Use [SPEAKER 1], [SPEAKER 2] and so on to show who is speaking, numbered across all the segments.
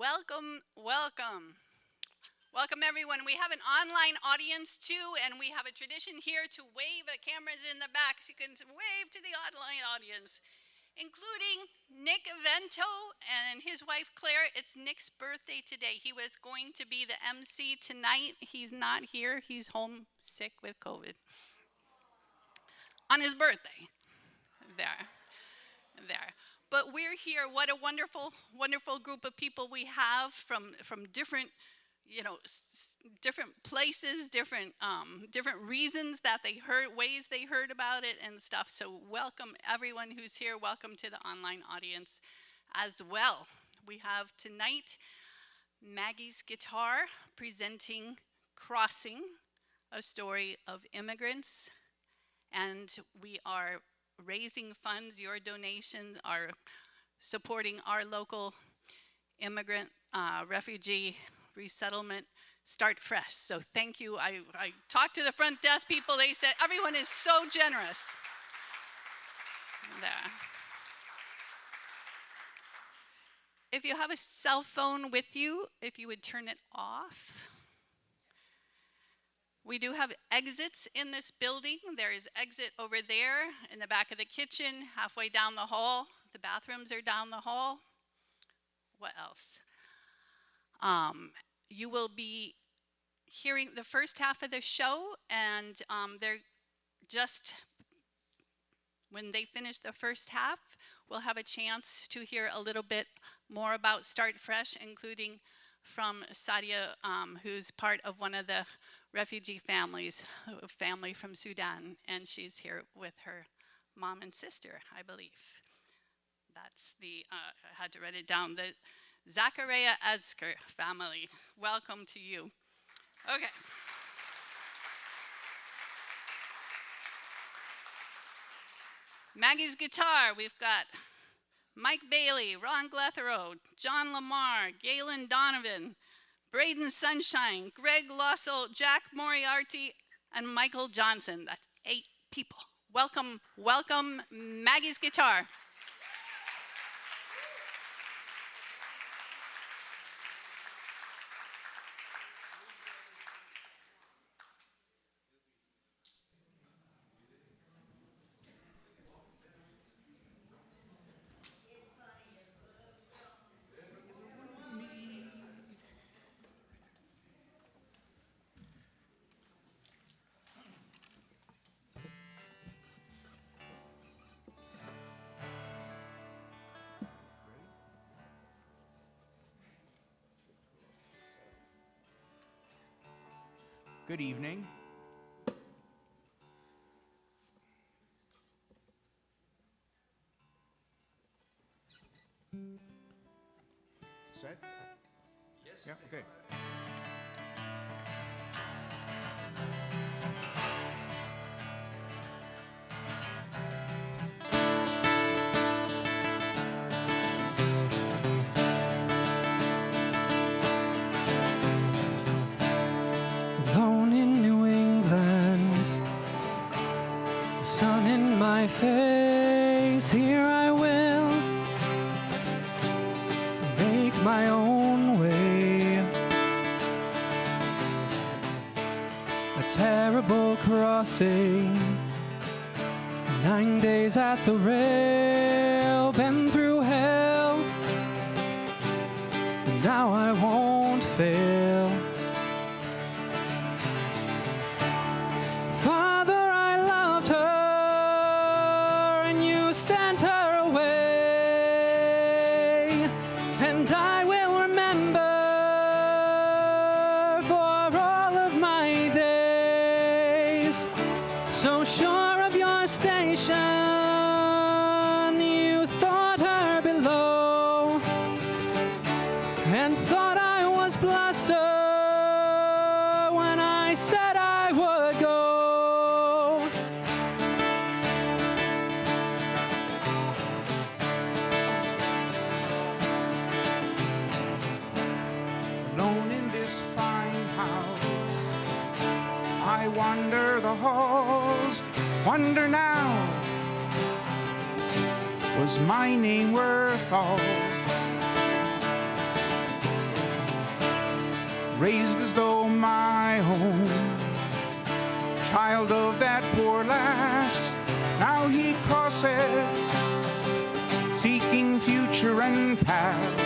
[SPEAKER 1] Welcome, welcome. Welcome everyone. We have an online audience too, and we have a tradition here to wave at cameras in the back so you can wave to the online audience, including Nick Vento and his wife Claire. It's Nick's birthday today. He was going to be the MC tonight. He's not here. He's home sick with COVID. On his birthday. There. But we're here. What a wonderful, wonderful group of people we have from different, different places, different reasons that they heard, ways they heard about it and stuff. So welcome everyone who's here. Welcome to the online audience as well. We have tonight Maggie's guitar presenting Crossing, a story of immigrants, and we are raising funds. Your donations are supporting our local immigrant refugee resettlement Start Fresh. So thank you. I talked to the front desk people. They said everyone is so generous. There. If you have a cell phone with you, if you would turn it off. We do have exits in this building. There is exit over there in the back of the kitchen, halfway down the hall. The bathrooms are down the hall. What else? You will be hearing the first half of the show, and they're just, when they finish the first half, we'll have a chance to hear a little bit more about Start Fresh, including from Sadia, who's part of one of the refugee families, a family from Sudan, and she's here with her mom and sister, I believe. That's the, I had to write it down, the Zachariah Azker family. Welcome to you. Okay. Maggie's guitar, we've got Mike Bailey, Ron Glethero, John Lamar, Galen Donovan, Braden Sunshine, Greg Lossell, Jack Moriarty, and Michael Johnson. That's 8 people. Welcome, welcome, Maggie's guitar.
[SPEAKER 2] Good evening. Set? Yes. Yeah, okay.
[SPEAKER 3] Alone in New England, the sun in my face, here I will make my own way. A terrible crossing, 9 days at the rail, been through hell, and now I won't fail. Father, I loved her, and you sent her away, and I will remember for all of my days. So sure of your station, you thought her below, and thought I was bluster when I said I would go.
[SPEAKER 2] Alone in this fine house, I wander the halls, wonder now, was my name worth all? Raised as though my own, child of that poor lass, now he crosses, seeking future and past.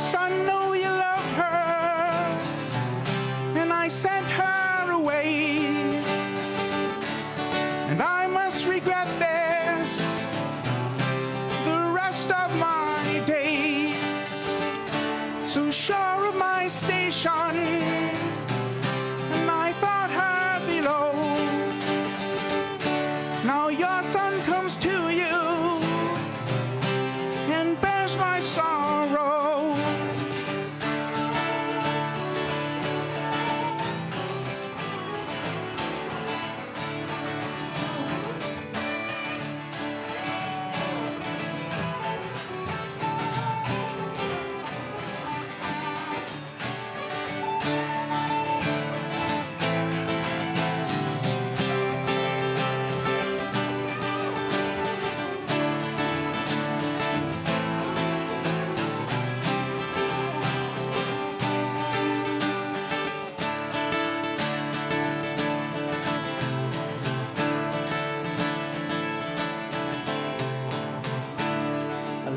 [SPEAKER 2] Son, know you loved her, and I sent her away, and I must regret this the rest of my days. So sure of my station, and I thought her below. Now your son comes to you and bears my sorrow.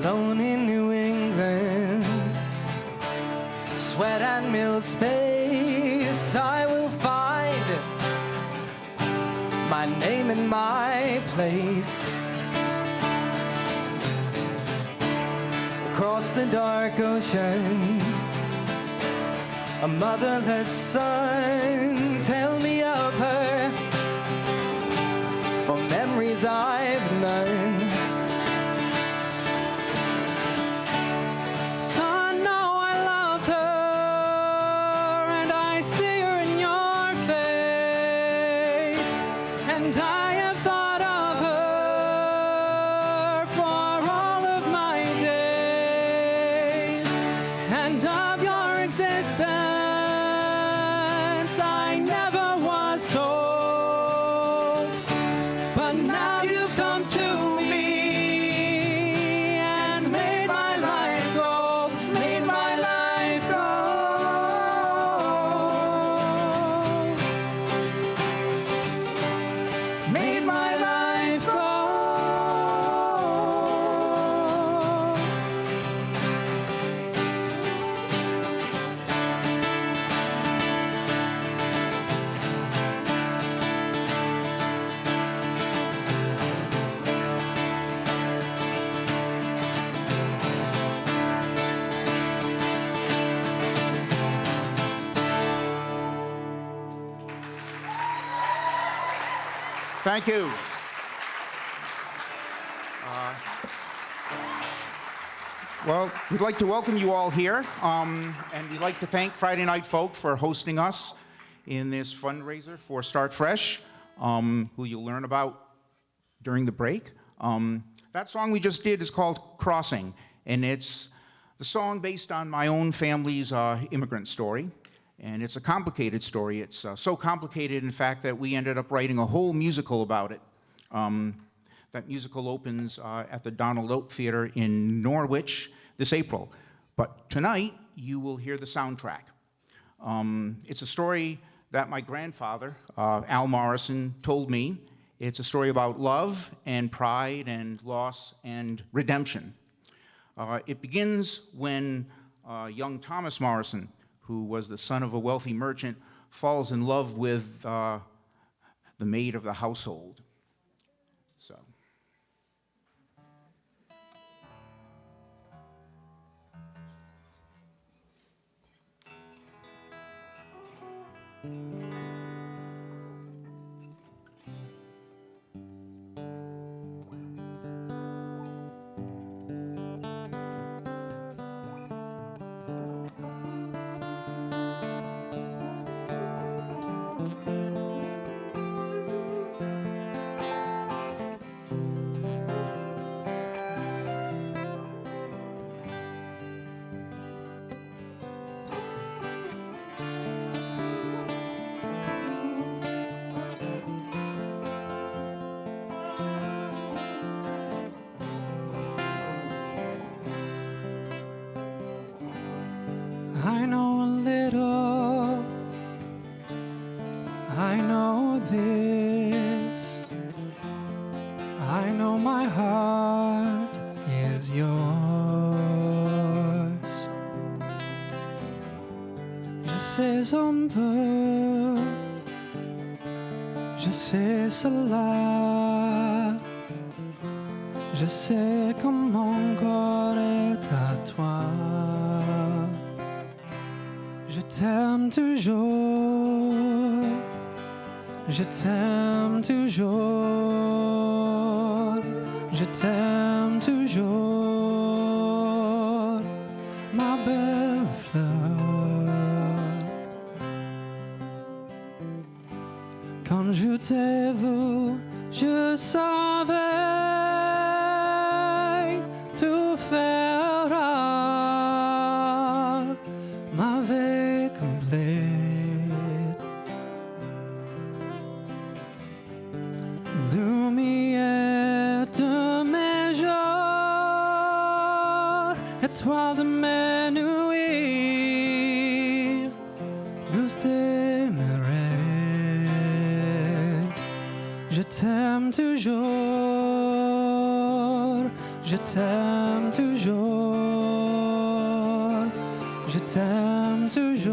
[SPEAKER 3] Alone in New England, sweat and mill space, I will find my name and my place. Across the dark ocean, a motherless son, tell me of her, for memories I've none. Son, no, I loved her, and I see her in your face, and I have thought of her for all of my days, and of your existence I never was told, but now you've come to me and made my life gold, made my life gold, made my life gold.
[SPEAKER 2] Thank you. Well, we'd like to welcome you all here, and we'd like to thank Friday Night Folk for hosting us in this fundraiser for Start Fresh, who you'll learn about during the break. That song we just did is called Crossing, and it's the song based on my own family's immigrant story. And it's a complicated story. It's so complicated, in fact, that we ended up writing a whole musical about it. That musical opens at the Donald Oak Theater in Norwich this April. But tonight, you will hear the soundtrack. It's a story that my grandfather, Al Morrison, told me. It's a story about love and pride and loss and redemption. It begins when young Thomas Morrison, who was the son of a wealthy merchant, falls in love with the maid of the household. So.
[SPEAKER 3] I know a little, I know this, I know my heart is yours. Je sais un peu, je sais cela, je sais que mon corps est à toi. Je t'aime toujours, je t'aime toujours, je t'aime toujours, ma belle fleur. Quand je t'ai vu, je savais tout fera. Ma vie complète, lumière de mes jours, étoile de mes nuits, luz de mes rêves. Je t'aime toujours, je t'aime toujours. Je t'aime toujours,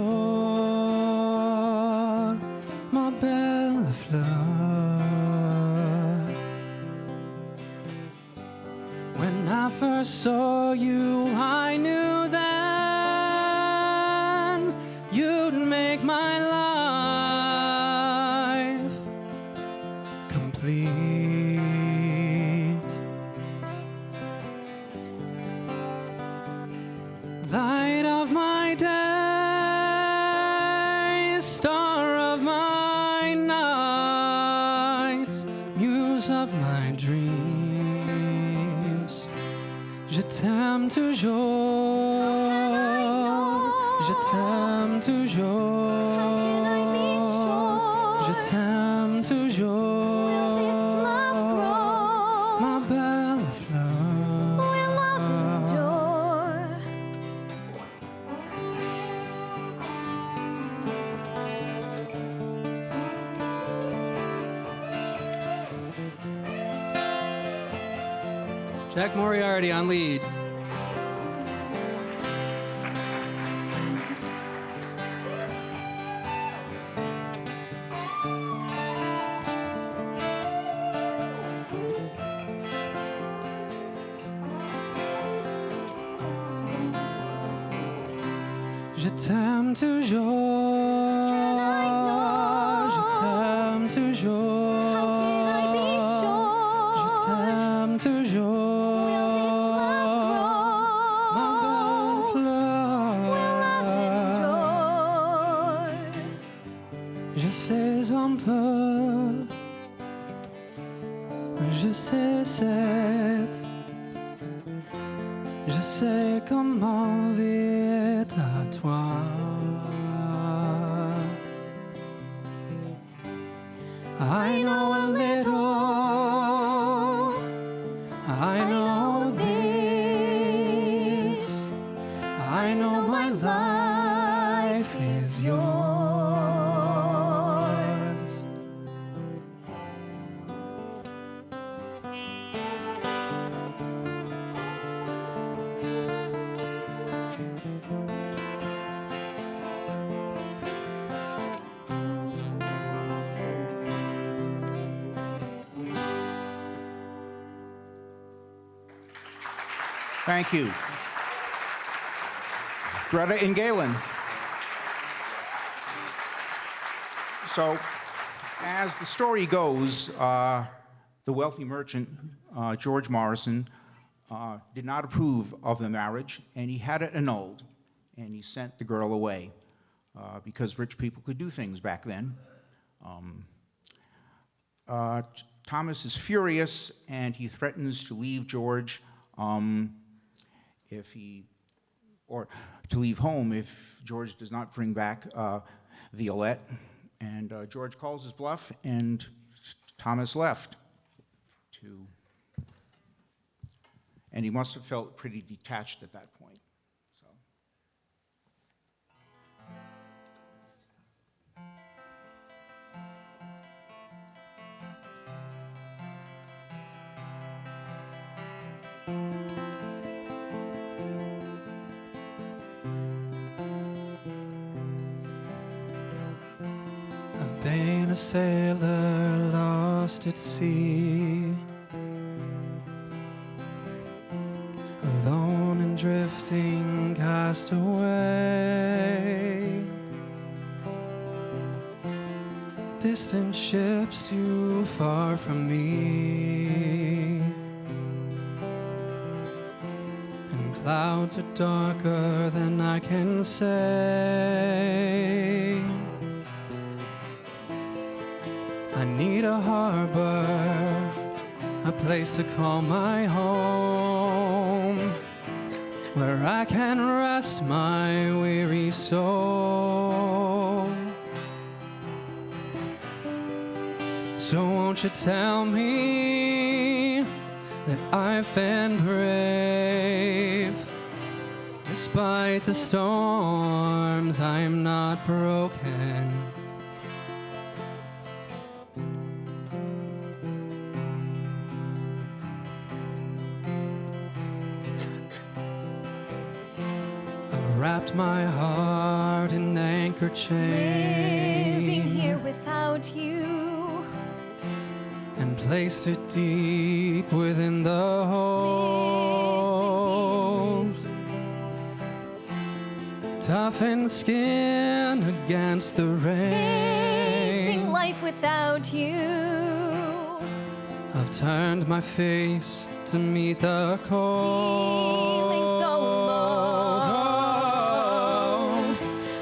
[SPEAKER 3] ma belle fleur. When I first saw you, I knew then you'd make my life complete. Light of my day, star of my nights, muse of my dreams. Je t'aime toujours, je t'aime toujours, je t'aime toujours, ma belle fleur. Jack Moriarty on lead. Je t'aime toujours, je t'aime toujours. t'aime toujours. Ma belle fleur. Je sais un peu, je sais cette, je sais comment vivre à toi. I know a little, I know this, I know my life is yours.
[SPEAKER 2] Thank you. Greta and Galen. So, as the story goes, the wealthy merchant, George Morrison, did not approve of the marriage, and he had it annulled, and he sent the girl away, because rich people could do things back then. Thomas is furious, and he threatens to leave George or to leave home if George does not bring back Violette. And George calls his bluff, and Thomas left. And he must have felt pretty detached at that point. So.
[SPEAKER 3] I've been a sailor lost at sea, alone and drifting, cast away. Distant ships too far from me, and clouds are darker than I can say. I need a harbor, a place to call my home, where I can rest my weary soul. So won't you tell me that I've been brave? Despite the storms, I'm not broken. Wrapped my heart in anchor chain,
[SPEAKER 4] Living here without you,
[SPEAKER 3] and placed it deep within the hold. Toughened skin against the
[SPEAKER 4] facing
[SPEAKER 3] rain.
[SPEAKER 4] life without you.
[SPEAKER 3] I've turned my face to meet the cold.
[SPEAKER 4] Feeling so alone.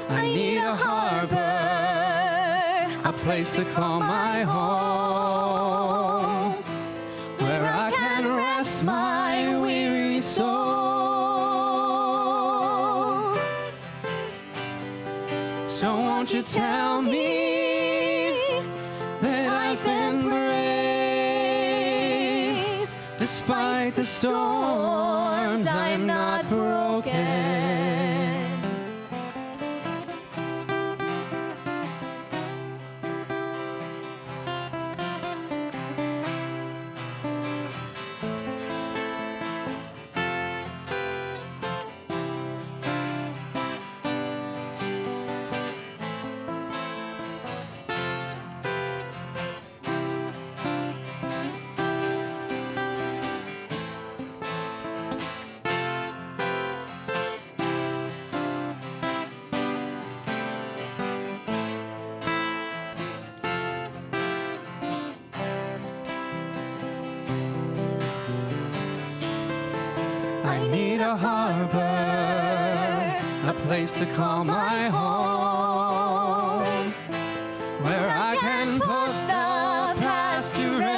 [SPEAKER 3] I need a harbor, a place to call my home, where I can rest my weary soul. So won't you tell me that I've been brave? Despite the storms, I'm not broken. I need a harbor, a place to call my home, where I can put the past to rest.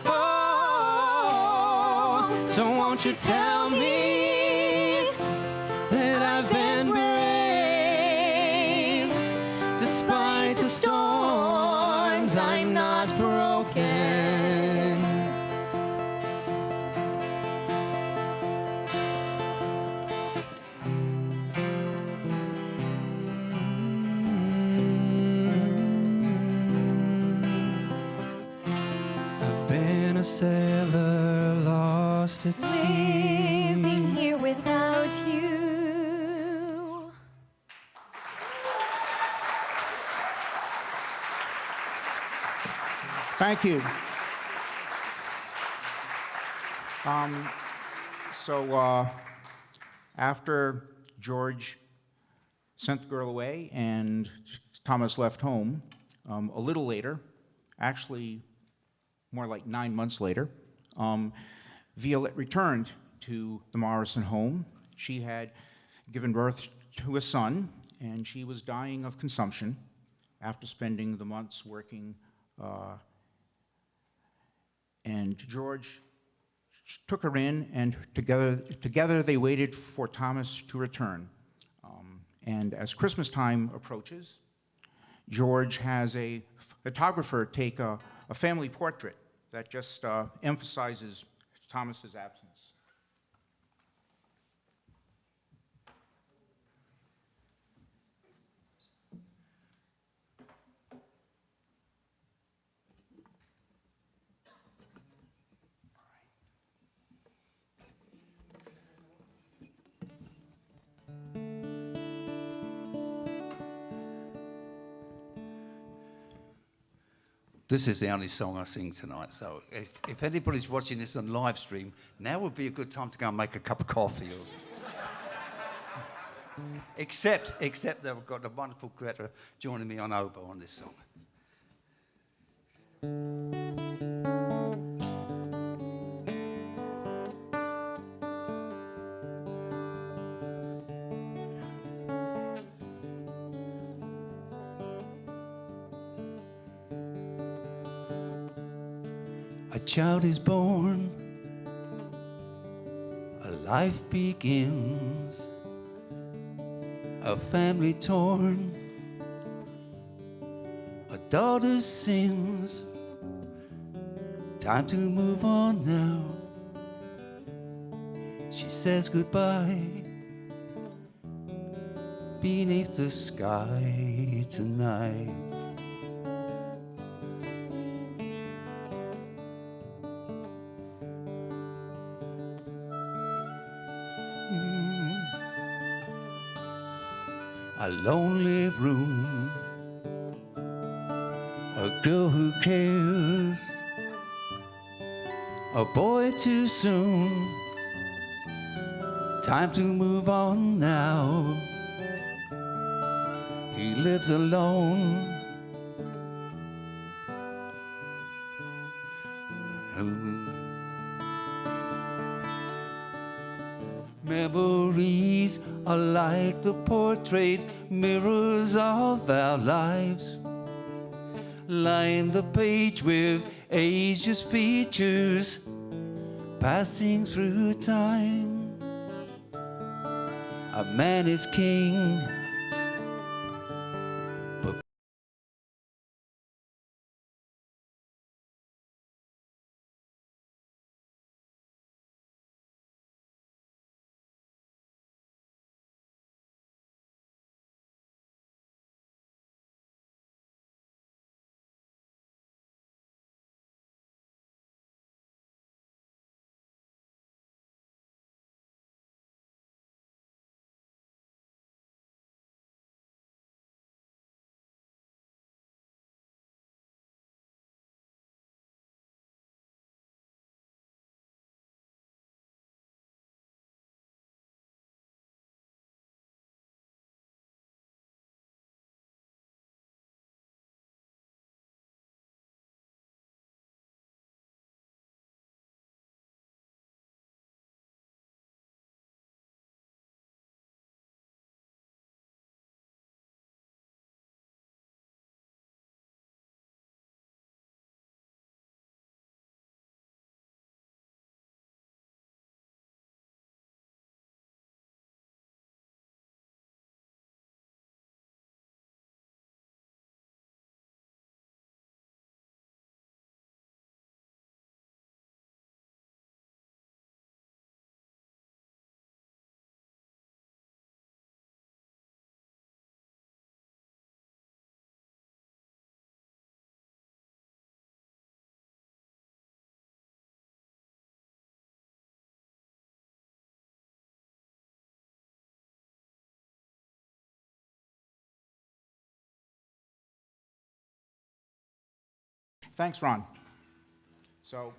[SPEAKER 3] Oh, so won't you tell me that I've been brave? Despite the storms, I'm not broken. I've been a sailor lost at sea.
[SPEAKER 4] Living here without you.
[SPEAKER 2] Thank you. After George sent the girl away and Thomas left home, a little later, actually more like 9 months later, Violette returned to the Morrison home. She had given birth to a son, and she was dying of consumption after spending the months working. And George took her in, and together they waited for Thomas to return. And as Christmas time approaches, George has a photographer take a family portrait that just emphasizes Thomas's absence.
[SPEAKER 5] This is the only song I sing tonight, so if anybody's watching this on live stream, now would be a good time to go and make a cup of coffee. Except that we've got the wonderful Greta joining me on oboe on this song. A child is born, a life begins, a family torn, a daughter sings. Time to move on now. She says goodbye beneath the sky tonight. A lonely room, a girl who cares, a boy too soon. Time to move on now. He lives alone. Memories are like the portrait mirrors of our lives. Line the page with ageless features passing through time. A man is king,
[SPEAKER 2] Thanks, Ron. So,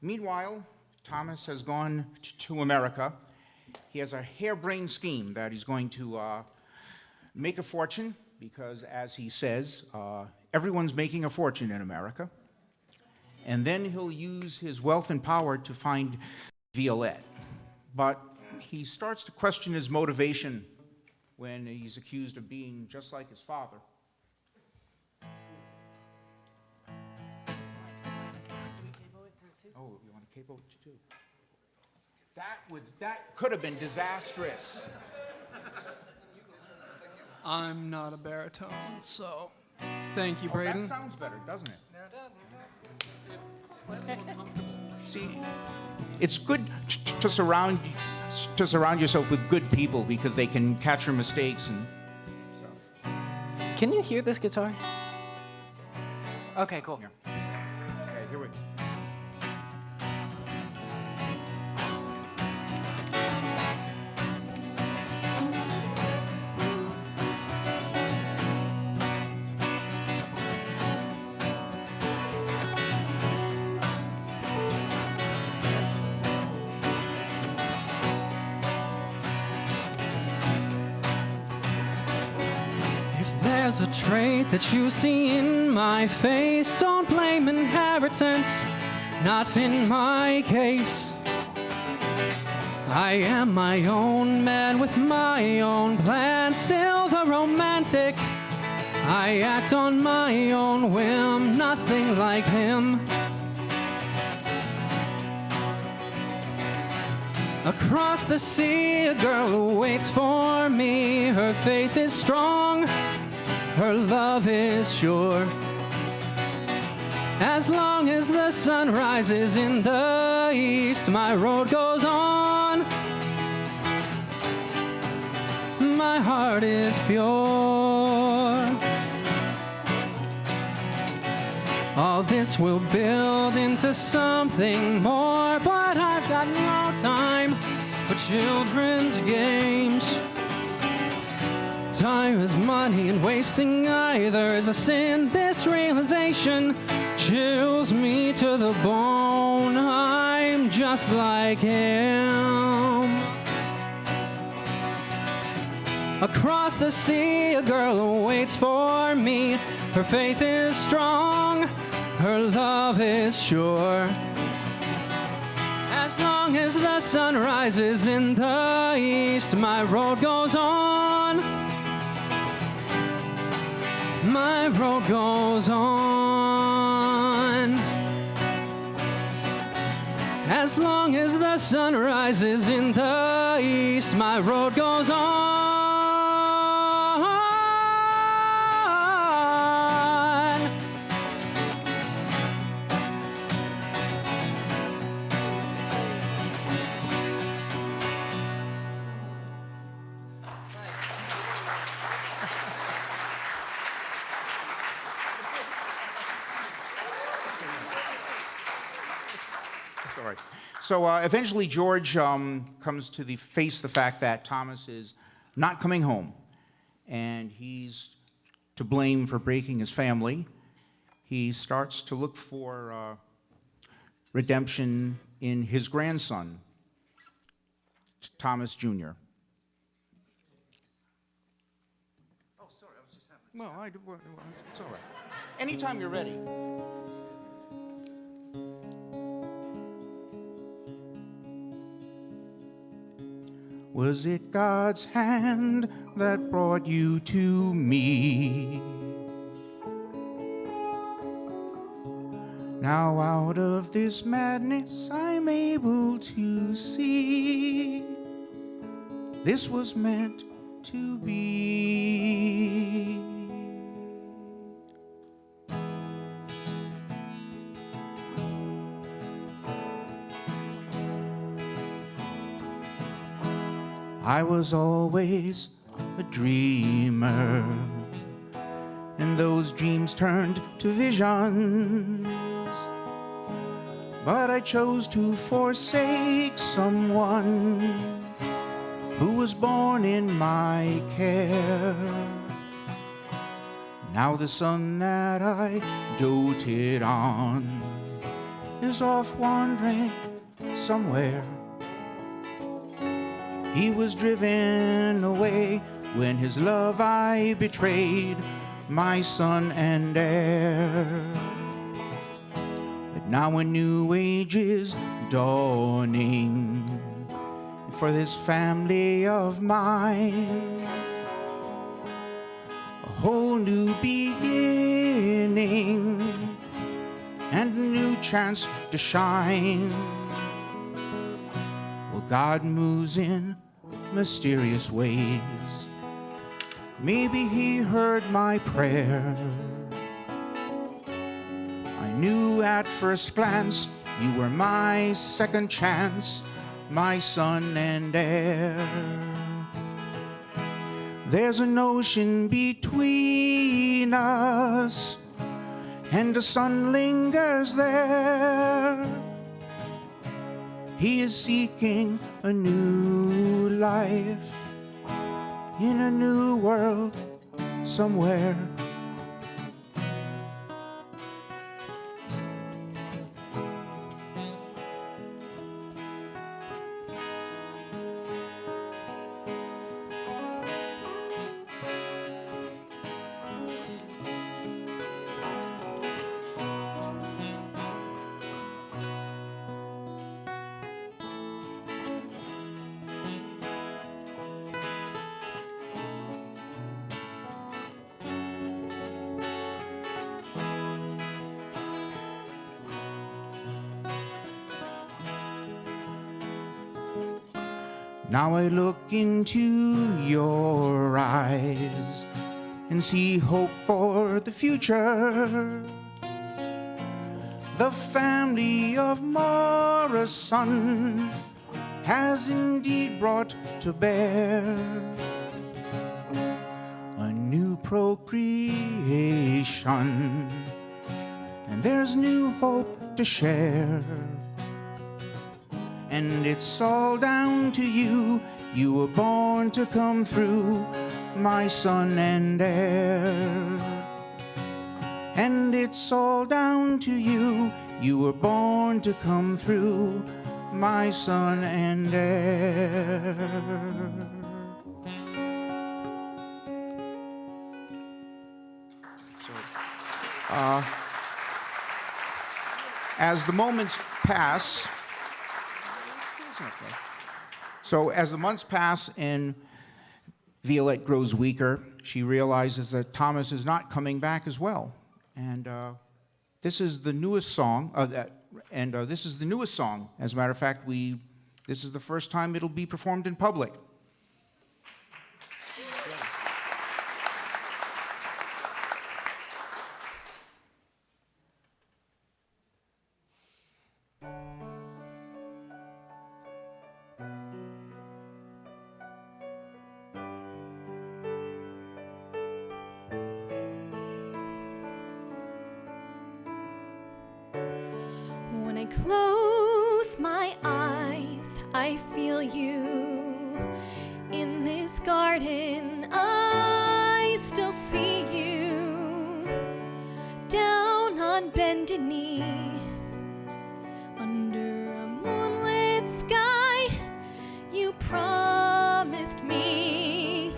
[SPEAKER 2] meanwhile, Thomas has gone to America. He has a harebrained scheme that he's going to make a fortune, because, as he says, everyone's making a fortune in America. And then he'll use his wealth and power to find Violette. But he starts to question his motivation when he's accused of being just like his father. Oh, you want a capo too? That could have been disastrous.
[SPEAKER 3] I'm not a baritone, so thank you,
[SPEAKER 2] Oh,
[SPEAKER 3] Braden.
[SPEAKER 2] that sounds better, doesn't it?
[SPEAKER 3] It's slightly more comfortable.
[SPEAKER 2] See, it's good to surround yourself with good people, because they can catch your mistakes and stuff.
[SPEAKER 6] Can you hear this guitar? Okay, cool.
[SPEAKER 2] Yeah. Okay, here we go.
[SPEAKER 3] If there's a trait that you see in my face, don't blame inheritance, not in my case. I am my own man with my own plan, still the romantic. I act on my own whim, nothing like him. Across the sea, a girl waits for me. Her faith is strong, her love is sure. As long as the sun rises in the east, my road goes on. My heart is pure. All this will build into something more, but I've got no time for children's games. Time is money, and wasting either is a sin. This realization chills me to the bone. I'm just like him. Across the sea, a girl waits for me. Her faith is strong, her love is sure. As long as the sun rises in the east, my road goes on. My road goes on. As long as the sun rises in the east, my road goes on.
[SPEAKER 2] That's all right. So eventually George comes to face the fact that Thomas is not coming home, and he's to blame for breaking his family. He starts to look for redemption in his grandson, Thomas Jr.
[SPEAKER 5] Oh, sorry, I was just having.
[SPEAKER 2] Well, it's all right. Anytime you're ready. Was it God's hand that brought you to me? Now out of this madness I'm able to see this was meant to be. I was always a dreamer, and those dreams turned to visions. But I chose to forsake someone who was born in my care. Now the son that I doted on is off wandering somewhere. He was driven away when his love I betrayed, my son and heir. But now a new age is dawning for this family of mine. A whole new beginning and a new chance to shine. Well, God moves in mysterious ways. Maybe he heard my prayer. I knew at first glance you were my second chance, my son and heir. There's an ocean between us, and the sun lingers there. He is seeking a new life in a new world somewhere. Now I look into your eyes and see hope for the future. The family of Morrison has indeed brought to bear a new procreation, and there's new hope to share. And it's all down to you. You were born to come through, my son and heir. And it's all down to you. You were born to come through, my son and heir. As the moments pass, so as the months pass and Violette grows weaker, she realizes that Thomas is not coming back as well. And this is the newest song. This is the newest song. As a matter of fact, this is the first time it'll be performed in public.
[SPEAKER 4] When I close my eyes, I feel you. In this garden, I still see you. Down on bended knee, under a moonlit sky, you promised me.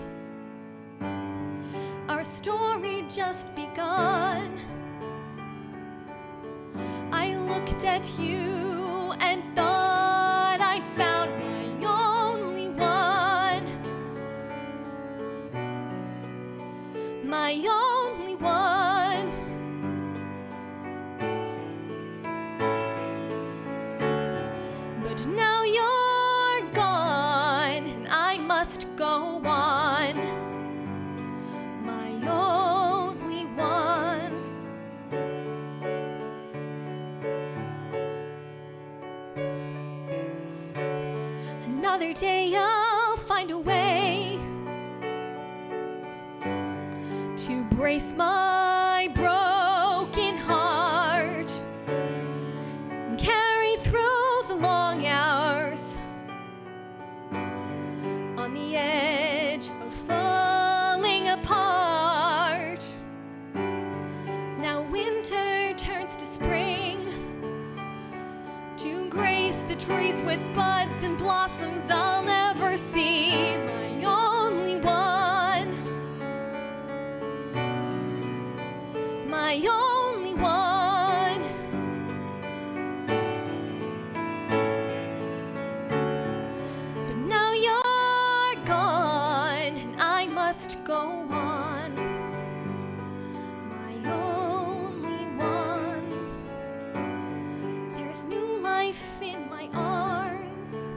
[SPEAKER 4] Our story just begun. I looked at you and thought I'd found my only one. My only one. But now you're gone and I must go on. My only one. Another day I'll find a way to brace my broken heart and carry through the long hours on the edge of falling apart. returns to spring, to grace the trees with buds and blossoms I'll never see. My only one, my only one. But now you're gone, and I must go on. My only one. There's new life in my arms,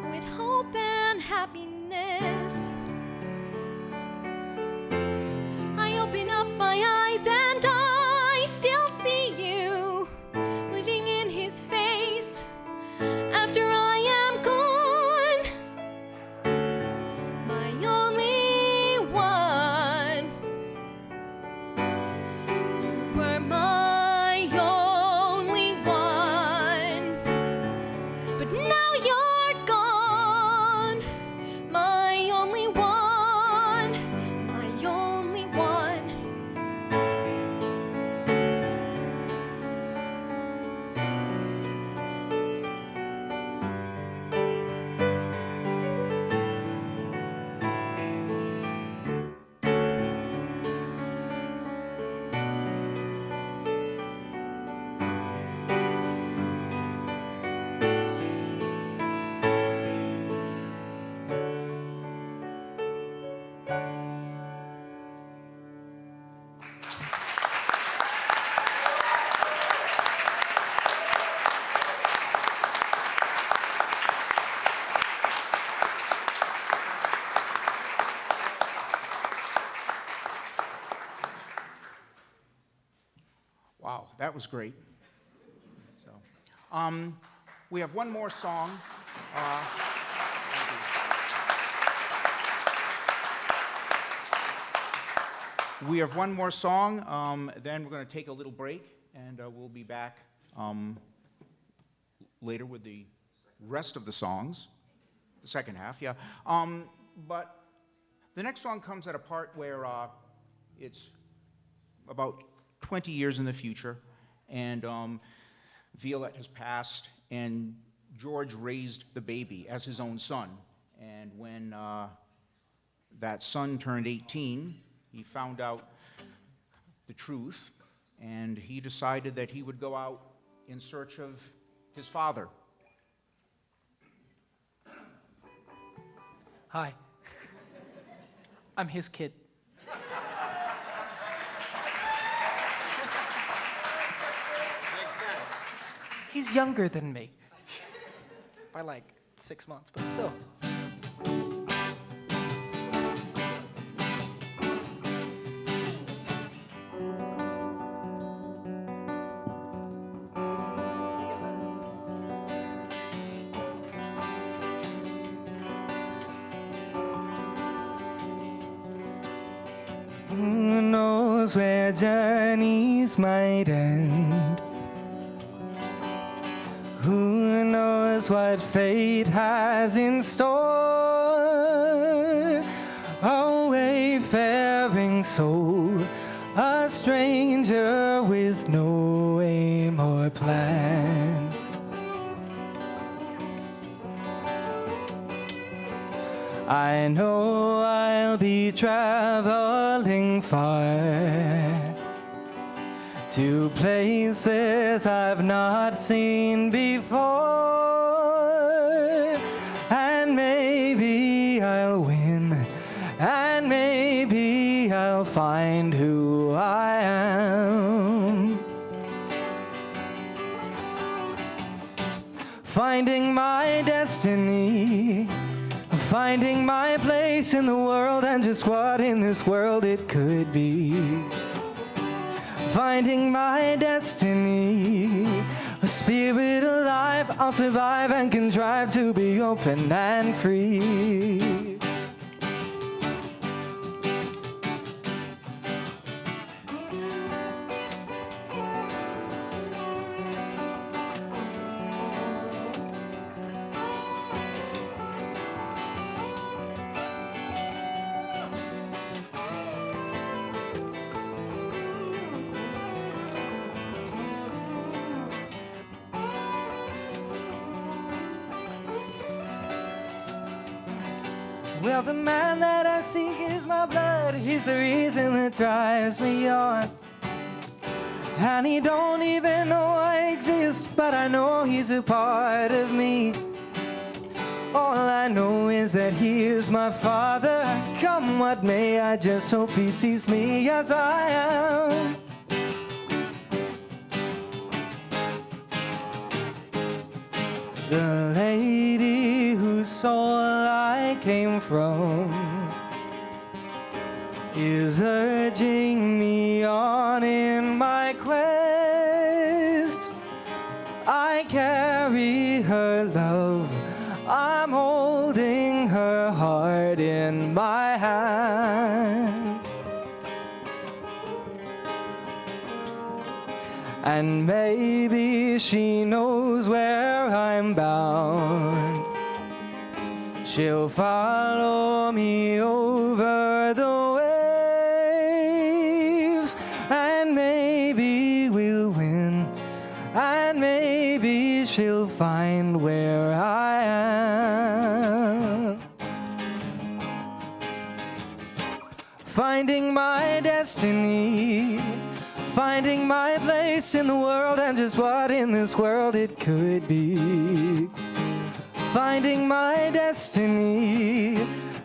[SPEAKER 4] with hope and happiness. I open up my eyes and I still see you living in his face after I am gone. My only one. You were my only one. But now you're gone. My only one. My only one.
[SPEAKER 2] Wow, that was great. So, we have one more song. We have one more song, then we're going to take a little break, and we'll be back later with the rest of the songs, the second half, yeah. But the next song comes at a part where it's about 20 years in the future, and Violette has passed, and George raised the baby as his own son. And when that son turned 18, he found out the truth, and he decided that he would go out in search of his father.
[SPEAKER 6] Hi. I'm his kid. He's younger than me. By like 6 months, but still.
[SPEAKER 3] Who knows where journeys might end? Who knows what fate has in store? A wayfaring soul, a stranger with no aim or plan. I know I'll be traveling far to places I've not seen before, and maybe I'll win, and maybe I'll find who I am. Finding my destiny, finding my place in the world, and just what in this world it could be. Finding my destiny, a spirit alive, I'll survive and contrive to be open and free.
[SPEAKER 6] Well, the man that I seek is my blood. He's the reason that drives me on. And he don't even know I exist, but I know he's a part of me. All I know is that he is my father. Come what may, I just hope he sees me as I am. The lady whose soul I came from is urging me on in my quest. I carry her love, I'm holding her heart in my hands. And maybe she knows where I'm bound. She'll follow me over the waves, and maybe we'll win, and maybe she'll find where I am. Finding my destiny, finding my place in the world, and just what in this world it could be. Finding my destiny,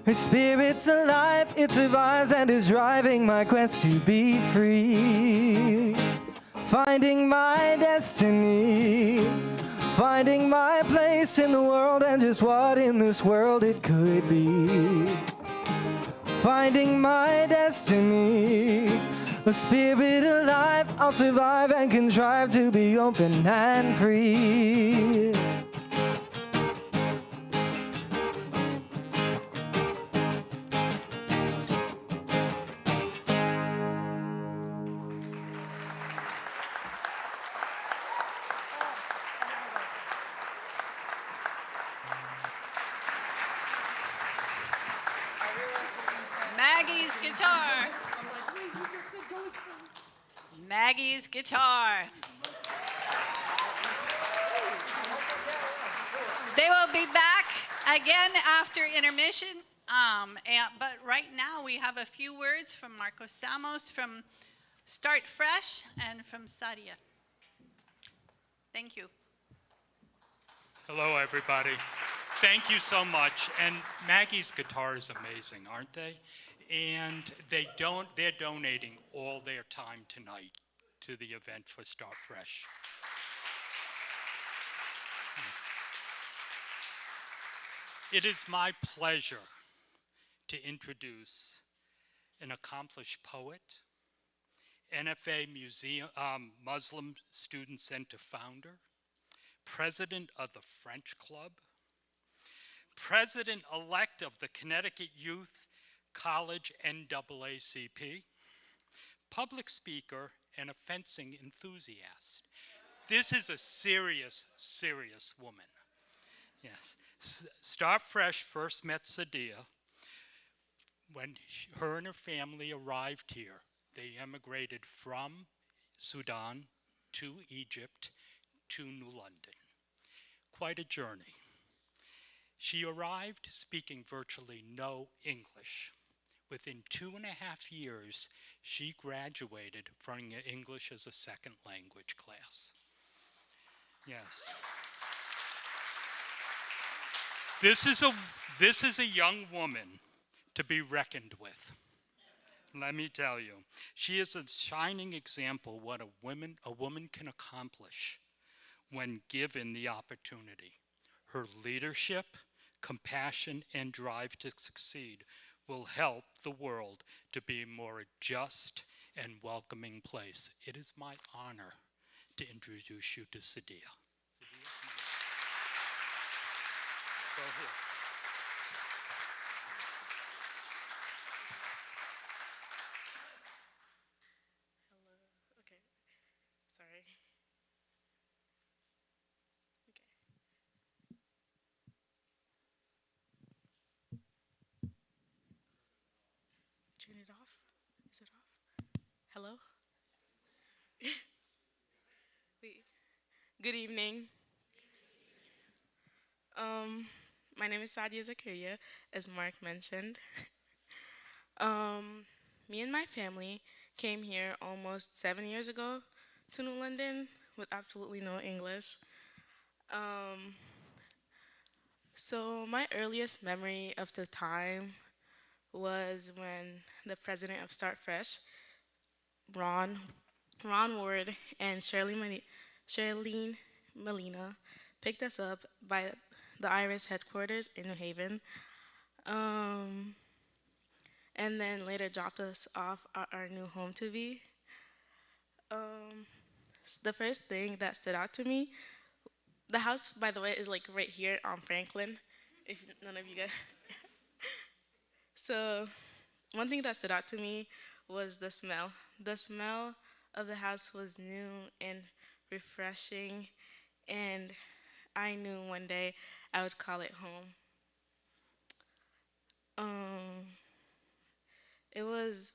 [SPEAKER 6] her spirit's alive, it survives and is driving my quest to be free. Finding my destiny, finding my place in the world, and just what in this world it could be. Finding my destiny, a spirit alive, I'll survive and contrive to be open and free.
[SPEAKER 1] Maggie's guitar. Maggie's guitar. They will be back again after intermission. But right now we have a few words from Marcos Samos, from Start Fresh, and from Sadia. Thank you.
[SPEAKER 7] Hello, everybody. Thank you so much. And Maggie's guitar is amazing, aren't they? And they're donating all their time tonight to the event for Start Fresh. It is my pleasure to introduce an accomplished poet, NFA Muslim Student Center founder, president of the French Club, president-elect of the Connecticut Youth College NAACP, public speaker, and a fencing enthusiast. This is a serious, serious woman. Yes. Start Fresh first met Sadia when her and her family arrived here. They emigrated from Sudan to Egypt to New London. Quite a journey. She arrived speaking virtually no English. Within 2.5 years, she graduated from an English as a second language class. Yes. This is a young woman to be reckoned with. Let me tell you, she is a shining example what a woman can accomplish when given the opportunity. Her leadership, compassion, and drive to succeed will help the world to be a more just and welcoming place. It is my honor to introduce you to Sadia. Go ahead.
[SPEAKER 8] Okay. Sorry. Okay. Turn it off? Is it off? Hello? Wait. Good evening. My name is Sadia Zakaria, as Mark mentioned. Um, Me and my family came here almost 7 years ago to New London with absolutely no English. Um, so my earliest memory of the time was when the president of Start Fresh, Ron, Ron Ward, and Charlene Molina picked us up by the Iris headquarters in New Haven, um, and then later dropped us off at our new home to be. Um, the first thing that stood out to me, the house, by the way, is like right here on Franklin. If none of you guys, so one thing that stood out to me was the smell. The smell of the house was new and refreshing, and I knew one day I would call it home. Um, it was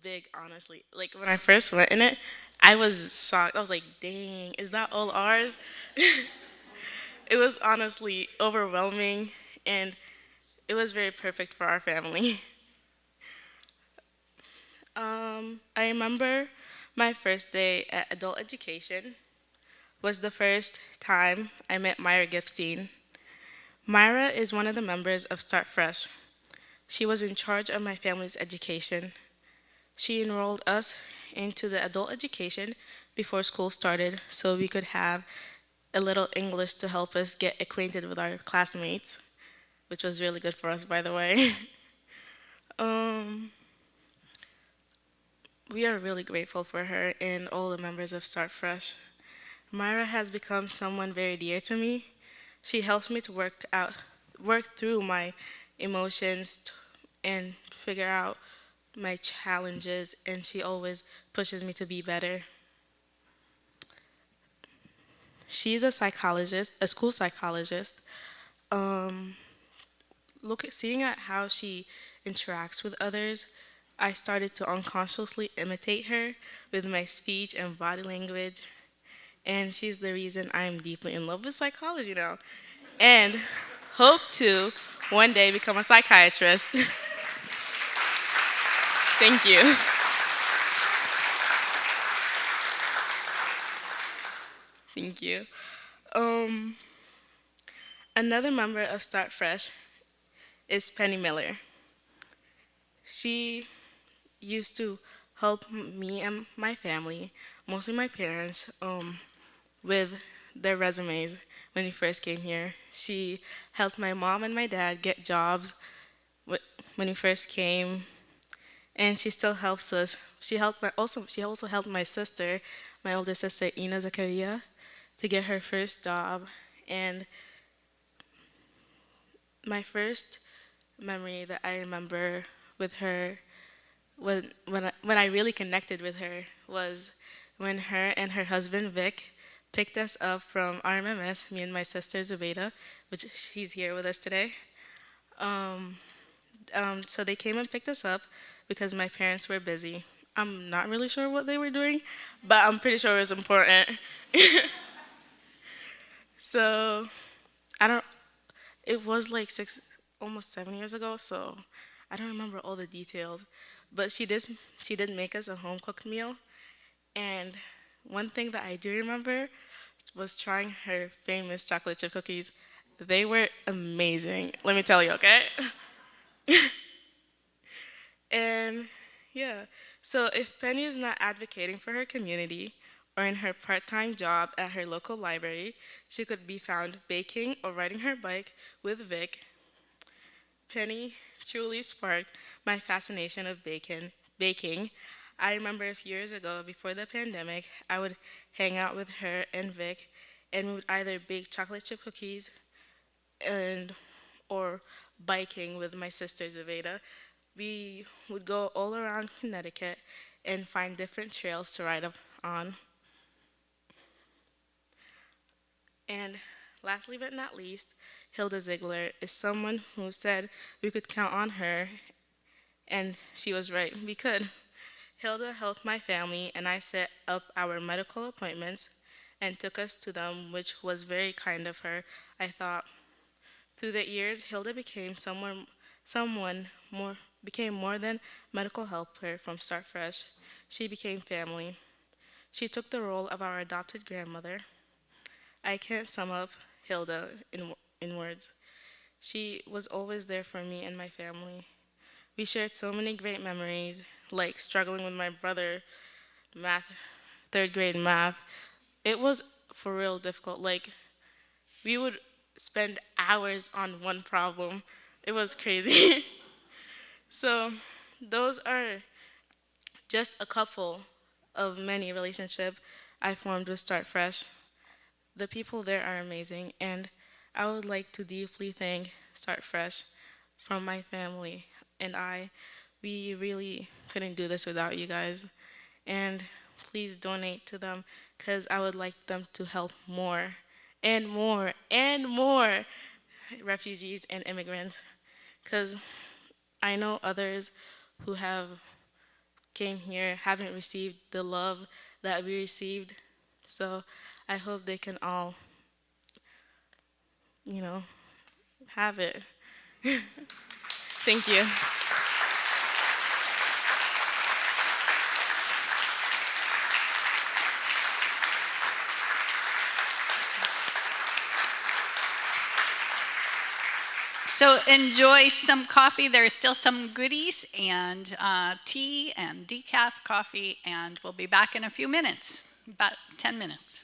[SPEAKER 8] big, honestly. Like when I first went in it, I was shocked. I was like, "Dang, is that all ours?" It was honestly overwhelming, and it was very perfect for our family. I remember my first day at adult education was the first time I met Myra Gifstein. Myra is one of the members of Start Fresh. She was in charge of my family's education. She enrolled us into the adult education before school started so we could have a little English to help us get acquainted with our classmates, which was really good for us, by the way. um, we are really grateful for her and all the members of Start Fresh. Myra has become someone very dear to me. She helps me to work through my emotions and figure out my challenges, and she always pushes me to be better. She's a psychologist, a school psychologist. Um, Seeing at how she interacts with others, I started to unconsciously imitate her with my speech and body language, and she's the reason I'm deeply in love with psychology now, and hope to one day become a psychiatrist. Thank you. Thank you. Um, Another member of Start Fresh is Penny Miller. She used to help me and my family, mostly my parents, with their resumes when we first came here. She helped my mom and my dad get jobs when we first came, and she still helps us. She also helped my sister, my older sister Ina Zakaria, to get her first job. And my first memory that I remember with her when I really connected with her was when her and her husband Vic picked us up from RMMS, me and my sister Zubaida, which she's here with us today. Um, so they came and picked us up because my parents were busy. I'm not really sure what they were doing, but I'm pretty sure it was important. So I don't. It was like almost 7 years ago, so I don't remember all the details. But she did make us a home cooked meal, and one thing that I do remember was trying her famous chocolate chip cookies. They were amazing. Let me tell you, okay? And yeah, so if Penny is not advocating for her community or in her part-time job at her local library, she could be found baking or riding her bike with Vic. Penny truly sparked my fascination of baking. I remember a few years ago, before the pandemic, I would hang out with her and Vic, and we would either bake chocolate chip cookies and or biking with my sister Zaveda. We would go all around Connecticut and find different trails to ride up on. And lastly but not least, Hilda Ziegler is someone who said we could count on her, and she was right. We could. Hilda helped my family, and I set up our medical appointments and took us to them, which was very kind of her. I thought Through the years, Hilda someone more became more than medical helper from Start Fresh. She became family. She took the role of our adopted grandmother. I can't sum up Hilda in words. She was always there for me and my family. We shared so many great memories, like struggling with my brother, math, third grade math. It was for real difficult. Like, we would spend hours on one problem. It was crazy. So, those are just a couple of many relationships I formed with Start Fresh. The people there are amazing, and I would like to deeply thank Start Fresh from my family and I. We really couldn't do this without you guys. And please donate to them because I would like them to help more and more and more refugees and immigrants. Because I know others who have came here haven't received the love that we received. So I hope they can all, you know, have it. Thank you.
[SPEAKER 1] So enjoy some coffee. There's still some goodies and tea and decaf coffee, and we'll be back in a few minutes, about 10 minutes.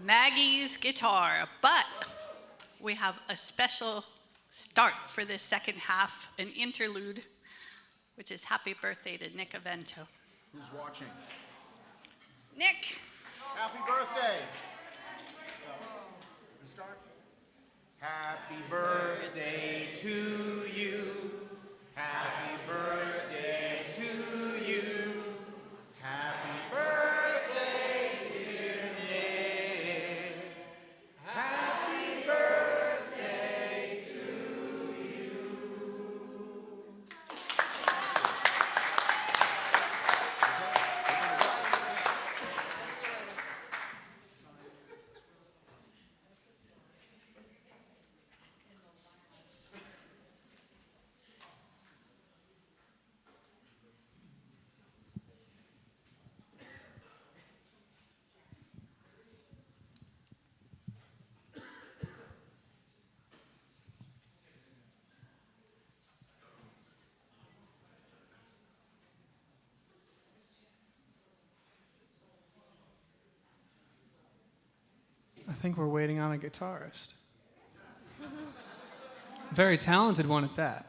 [SPEAKER 1] Maggie's guitar, but we have a special start for this second half, an interlude, which is Happy Birthday to Nick Avento.
[SPEAKER 2] Who's watching?
[SPEAKER 1] Nick!
[SPEAKER 2] Happy birthday. We start. Happy birthday to you. Happy birthday to you. Happy birthday, dear Nick. Happy birthday to you.
[SPEAKER 3] I think we're waiting on a guitarist. Very talented one at that.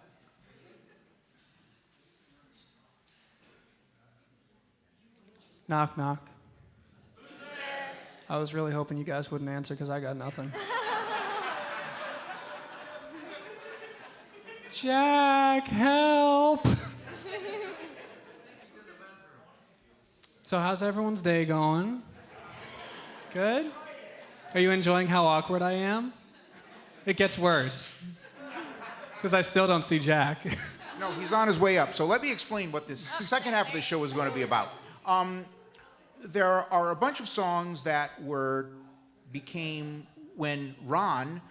[SPEAKER 3] Knock, knock. I was really hoping you guys wouldn't answer because I got nothing. Jack, help! So how's everyone's day going? Good? Are you enjoying how awkward I am? It gets worse. Because I still don't see Jack.
[SPEAKER 2] No, he's on his way up. So let me explain what this second half of the show is going to be about. There are a bunch of songs that became, when Ron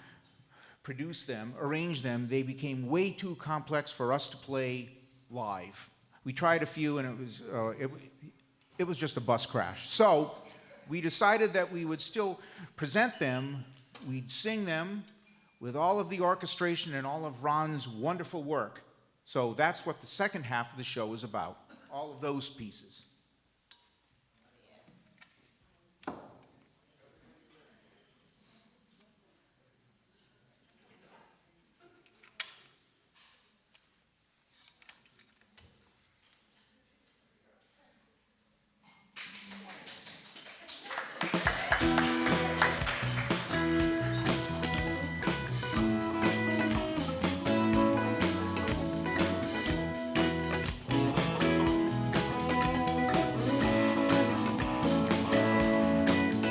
[SPEAKER 2] produced them, arranged them, they became way too complex for us to play live. We tried a few, and it was just a bus crash. So we decided that we would still present them, we'd sing them with all of the orchestration and all of Ron's wonderful work. So that's what the second half of the show is about, all of those pieces.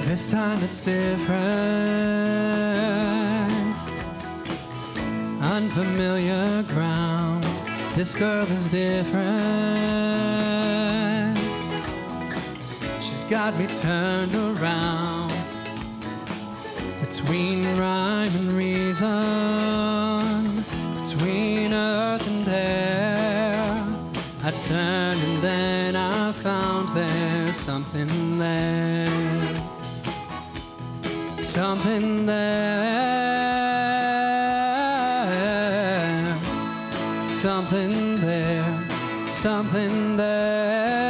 [SPEAKER 3] This time it's different. Unfamiliar ground. This girl is different. She's got me turned around between rhyme and reason, between earth and air. I turned and then I found there's something there. Something there, something there, something there,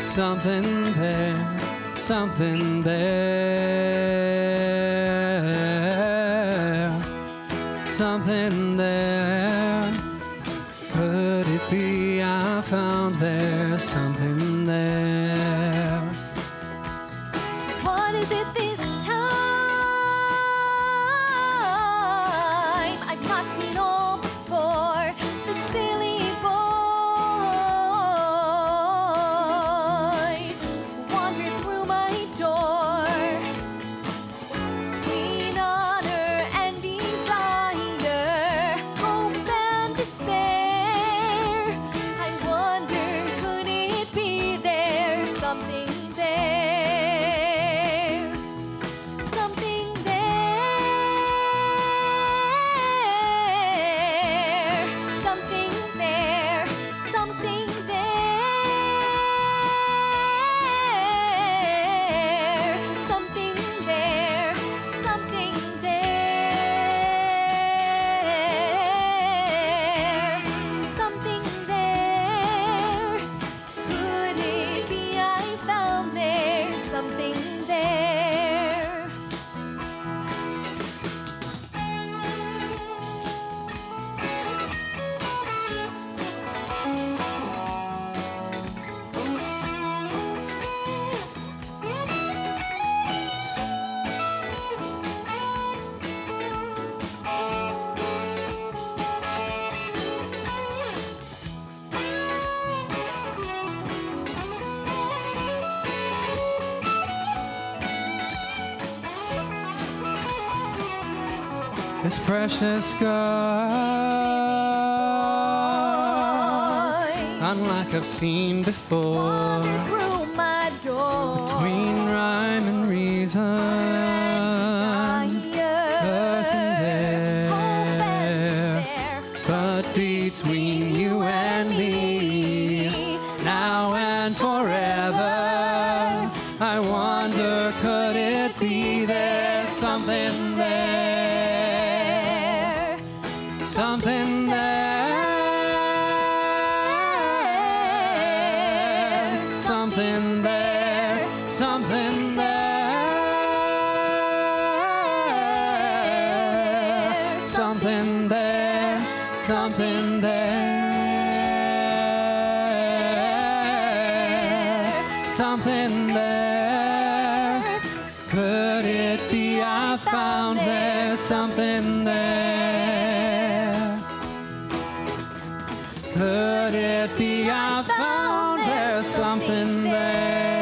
[SPEAKER 3] something there, something there, something there. Could it be I found there's something there?
[SPEAKER 4] What is it this time? I've not seen all before. The silly boy wandered through my door between honor and desire, hope and despair. I wonder, could it be
[SPEAKER 3] this precious sky, unlike I've seen before.
[SPEAKER 4] Wandered through my door.
[SPEAKER 3] Between rhyme and reason, earth and air, but between you and me, now and forever, I wonder, could it be there's something there, something there, something there, something there, something there, something there, something there. Could it be I found there's something there? Could it be I found there's something there?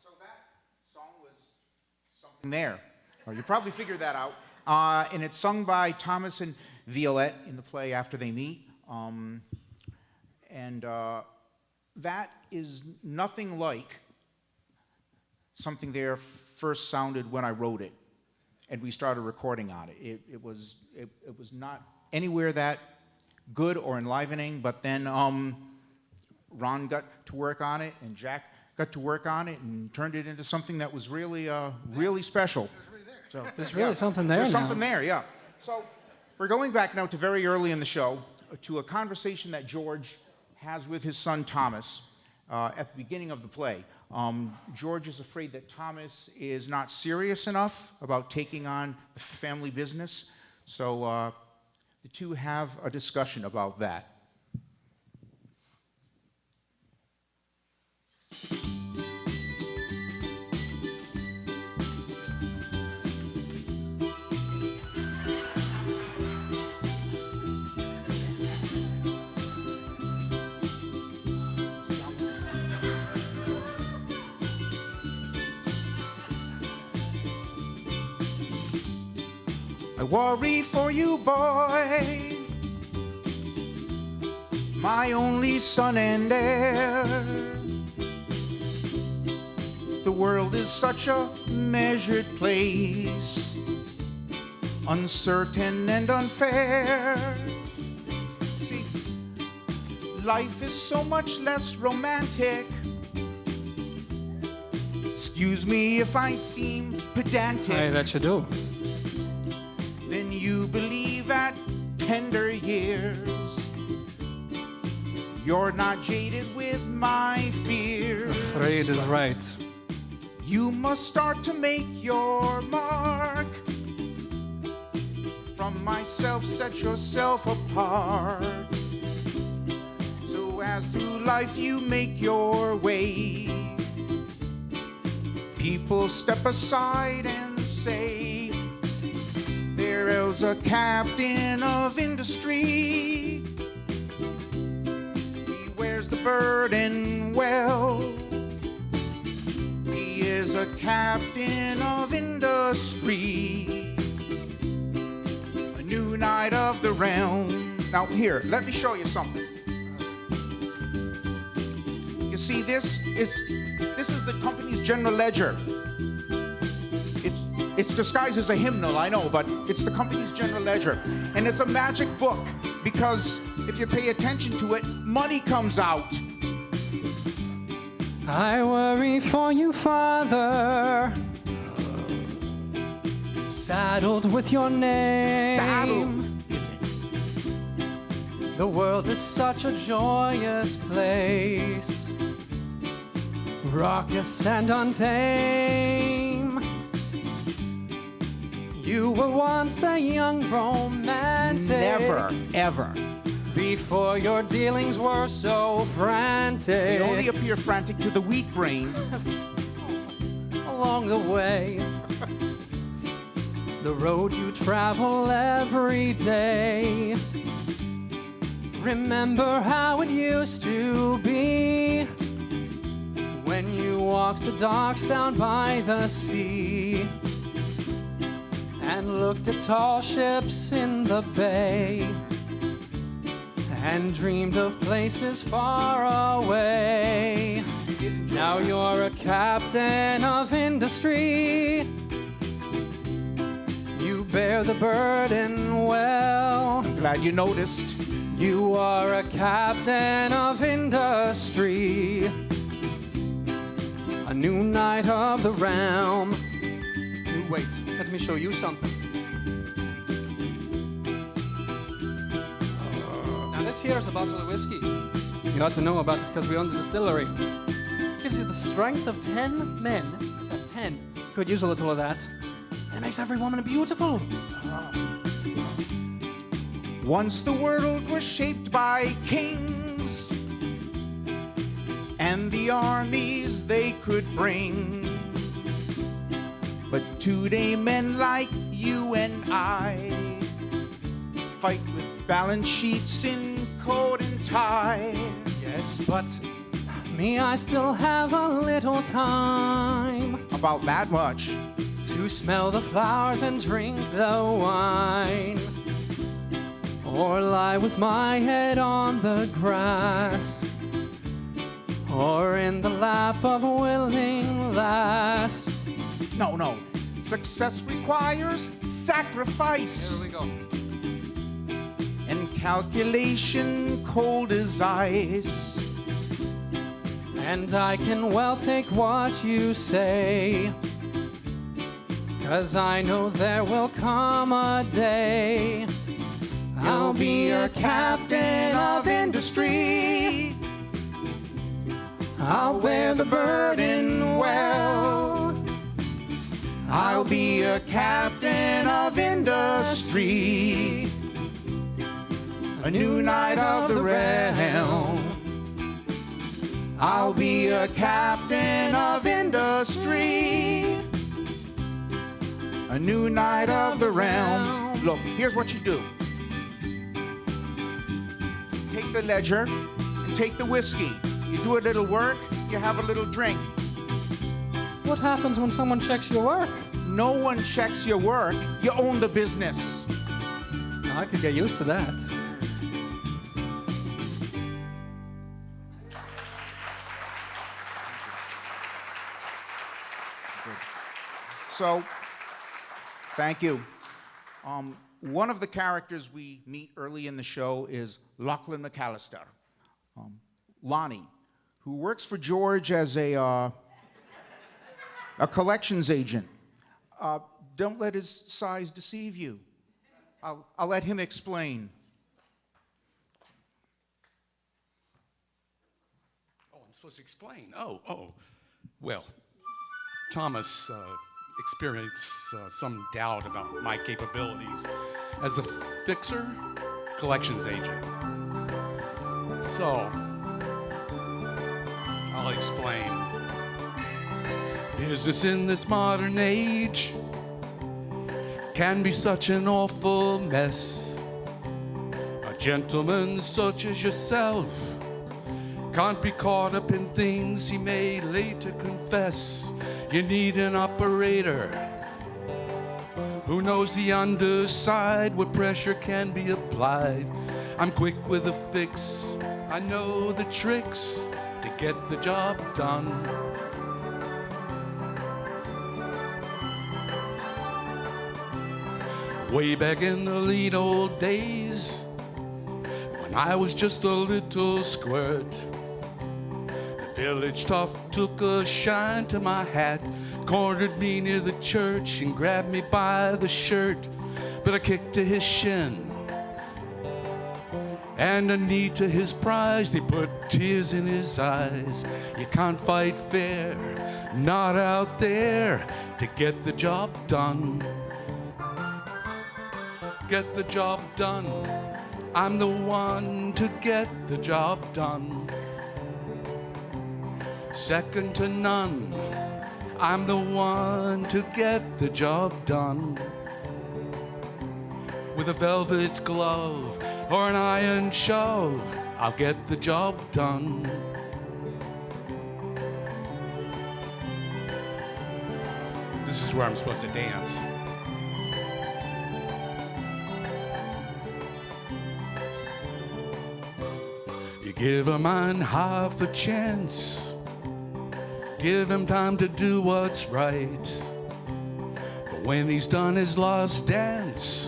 [SPEAKER 2] So that song was something there. Or you probably figured that out. And it's sung by Thomas and Violette in the play After They Meet. That is nothing like something there first sounded when I wrote it and we started recording on it. It was not anywhere that good or enlivening, but then Ron got to work on it and Jack got to work on it and turned it into something that was really, really special. So,
[SPEAKER 3] There's really something there
[SPEAKER 2] There's
[SPEAKER 3] now.
[SPEAKER 2] something there, yeah. So we're going back now to very early in the show to a conversation that George has with his son Thomas at the beginning of the play. George is afraid that Thomas is not serious enough about taking on the family business, so the two have a discussion about that. I worry for you, boy, my only son and heir. The world is such a measured place, uncertain and unfair. See, life is so much less romantic. Excuse me if I seem pedantic.
[SPEAKER 3] Hey, that you do.
[SPEAKER 2] Then you believe at tender years you're not jaded with my fears.
[SPEAKER 3] Afraid is right.
[SPEAKER 2] You must start to make your mark. From myself, set yourself apart. So as through life you make your way, people step aside and say, there's a captain of industry. He wears the burden well. He is a captain of industry. A new knight of the realm. Now here, let me show you something. You see, this is the company's general ledger. It's disguised as a hymnal, I know, but it's the company's general ledger. And it's a magic book because if you pay attention to it, money comes out.
[SPEAKER 3] I worry for you, Father, saddled with your name.
[SPEAKER 2] Saddled, is it?
[SPEAKER 3] The world is such a joyous place, raucous and untamed. You were once the young romantic.
[SPEAKER 2] Never, ever.
[SPEAKER 3] Before your dealings were so frantic.
[SPEAKER 2] They only appear frantic to the weak-brained.
[SPEAKER 3] Along the way, the road you travel every day. Remember how it used to be when you walked the docks down by the sea and looked at tall ships in the bay and dreamed of places far away. Now you're a captain of industry. You bear the burden well.
[SPEAKER 2] Glad you noticed.
[SPEAKER 3] You are a captain of industry, a new knight of the realm. Wait, let me show you something. Now this here is a bottle of whiskey. You ought to know about it because we own the distillery. It gives you the strength of 10 men. 10 could use a little of that. It makes every woman beautiful.
[SPEAKER 2] Once the world was shaped by kings and the armies they could bring. But today men like you and I fight with balance sheets in coat and tie.
[SPEAKER 3] Yes, but me, I still have a little time
[SPEAKER 2] About that much.
[SPEAKER 3] to smell the flowers and drink the wine, or lie with my head on the grass, or in the lap of a willing lass.
[SPEAKER 2] No. Success requires sacrifice.
[SPEAKER 3] Here we go.
[SPEAKER 2] And calculation cold as ice.
[SPEAKER 3] And I can well take what you say, 'cause I know there will come a day I'll be a captain of industry. I'll bear the burden well. I'll be a captain of industry, a new knight of the realm. I'll be a captain of industry, a new knight of the realm.
[SPEAKER 2] Look, here's what you do. Take the ledger and take the whiskey. You do a little work, you have a little drink.
[SPEAKER 3] What happens when someone checks your work?
[SPEAKER 2] No one checks your work. You own the business.
[SPEAKER 3] I could get used to that.
[SPEAKER 2] So, thank you. One of the characters we meet early in the show is Lachlan McAllister, Lonnie, who works for George as a collections agent. Don't let his size deceive you. I'll let him explain.
[SPEAKER 9] Oh, I'm supposed to explain. Oh. Well, Thomas experienced some doubt about my capabilities as a fixer, collections agent. So, I'll explain. Business in this modern age can be such an awful mess. A gentleman such as yourself can't be caught up in things he may later confess. You need an operator who knows the underside where pressure can be applied. I'm quick with a fix. I know the tricks to get the job done. Way back in the lean old days, when I was just a little squirt, the village tough took a shine to my hat, cornered me near the church and grabbed me by the shirt. But I kicked to his shin and a knee to his prize. They put tears in his eyes. You can't fight fair, not out there, to get the job done. Get the job done. I'm the one to get the job done. Second to none. I'm the one to get the job done. with a velvet glove or an iron shove, I'll get the job done. This is where I'm supposed to dance. You give a man half a chance, give him time to do what's right. But when he's done his last dance,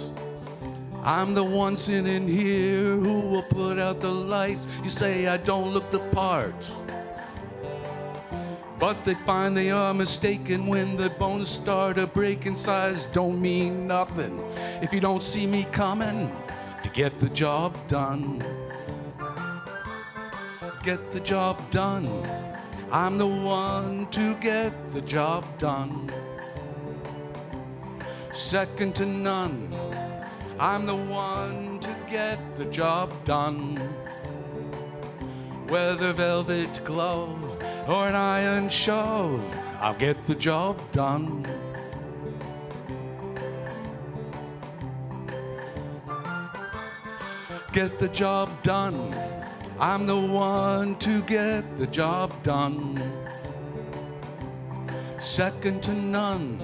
[SPEAKER 9] I'm the one sitting here who will put out the lights. You say I don't look the part, but they find they are mistaken when the bones start to break in size. Don't mean nothing if you don't see me coming to get the job done. Get the job done. I'm the one to get the job done. Second to none. I'm the one to get the job done. Whether velvet glove or an iron shove, I'll get the job done. Get the job done. I'm the one to get the job done. Second to none.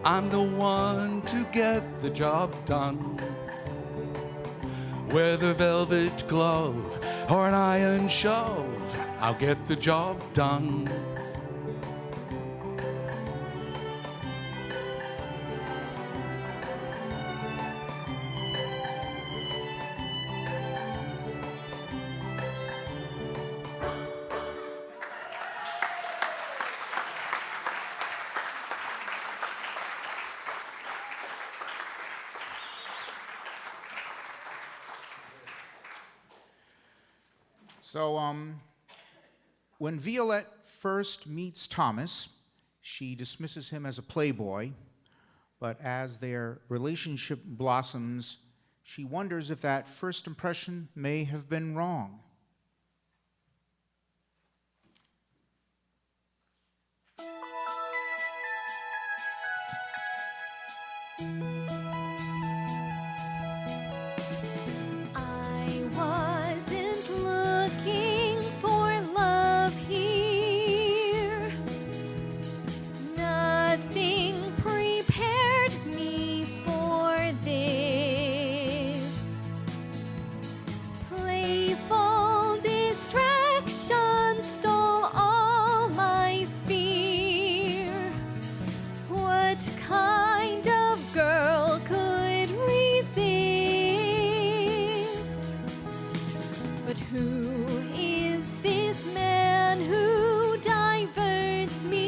[SPEAKER 9] I'm the one to get the job done. Whether velvet glove or an iron shove, I'll get the job done.
[SPEAKER 2] So, when Violette first meets Thomas, she dismisses him as a playboy, but as their relationship blossoms, she wonders if that first impression may have been wrong.
[SPEAKER 4] I wasn't looking for love here. Nothing prepared me for this. Playful distraction stole all my fear. What kind of girl could resist? But who is this man who diverts me?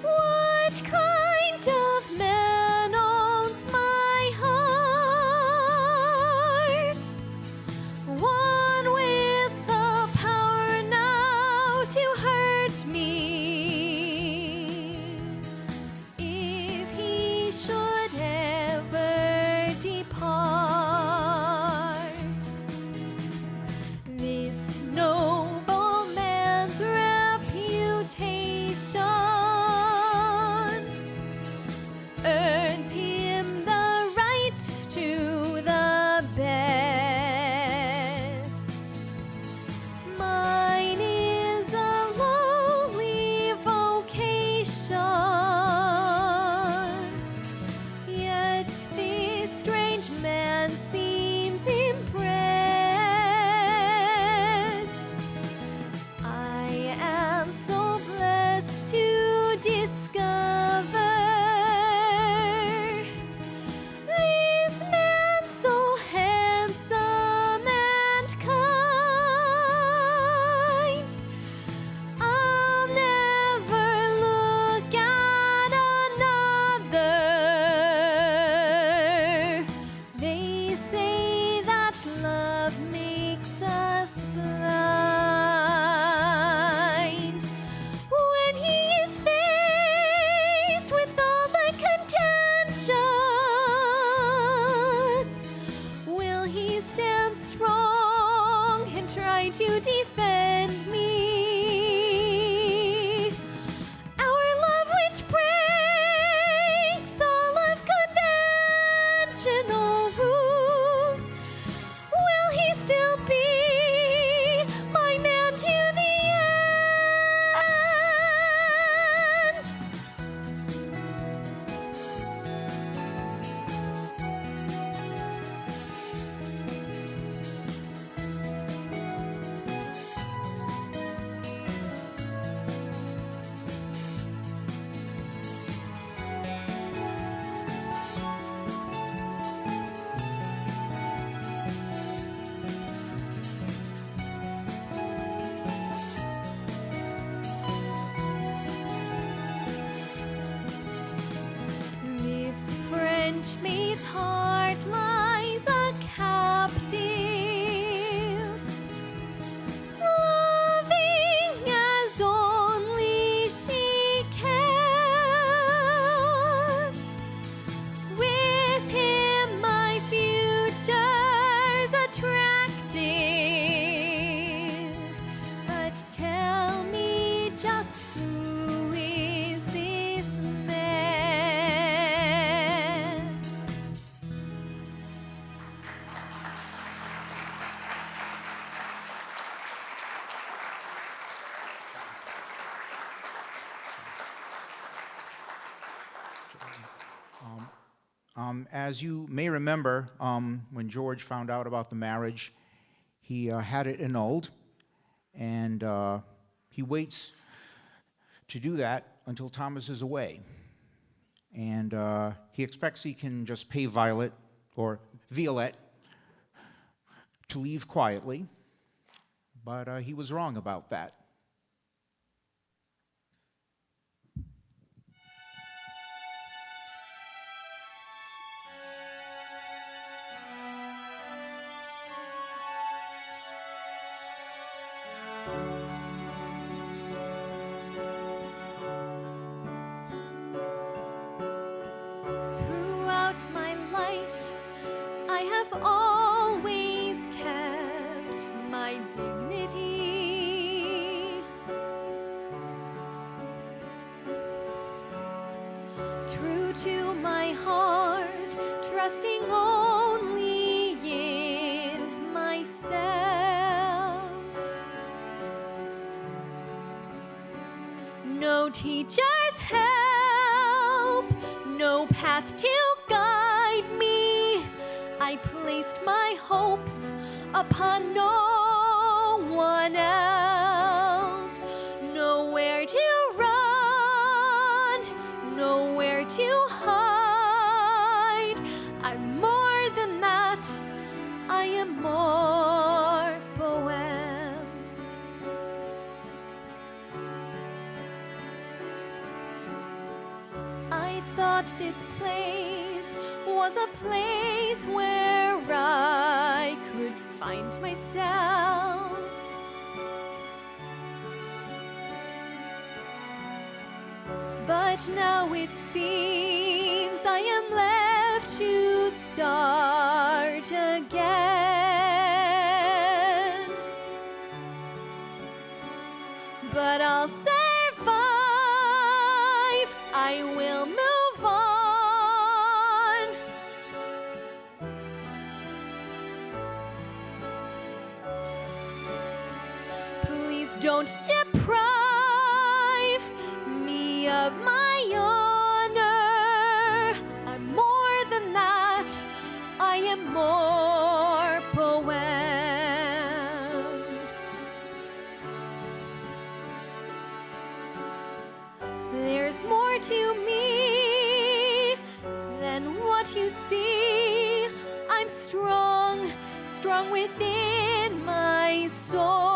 [SPEAKER 4] What kind of man owns my heart? One with the power now to hurt me. If he should ever depart, this noble man's reputation earns him the right to the best. Mine is a lowly vocation, yet this strange man seems impressed. I am so blessed to discover this man so handsome and kind. I'll never look at another. They say that love makes us blind. When he is faced with all the contention, will he stand strong and try to defend me? Our love which breaks all of convention
[SPEAKER 2] As you may remember, when George found out about the marriage, he had it annulled, and he waits to do that until Thomas is away. And he expects he can just pay Violette to leave quietly, but he was wrong about that.
[SPEAKER 4] Throughout my life, I have always kept my dignity. True to my heart, trusting only in myself. No teacher's help, no path to guide me. I placed my hopes upon no one else. Nowhere to run, nowhere to hide. I'm more than that, I am more poem. I thought this place was a place where I could find myself. But now it seems I am left to start again. But I'll survive, I will move on. Please don't deprive me of my honor. I'm more than that, I am more poem. There's more to me than what you see. I'm strong, strong within my soul.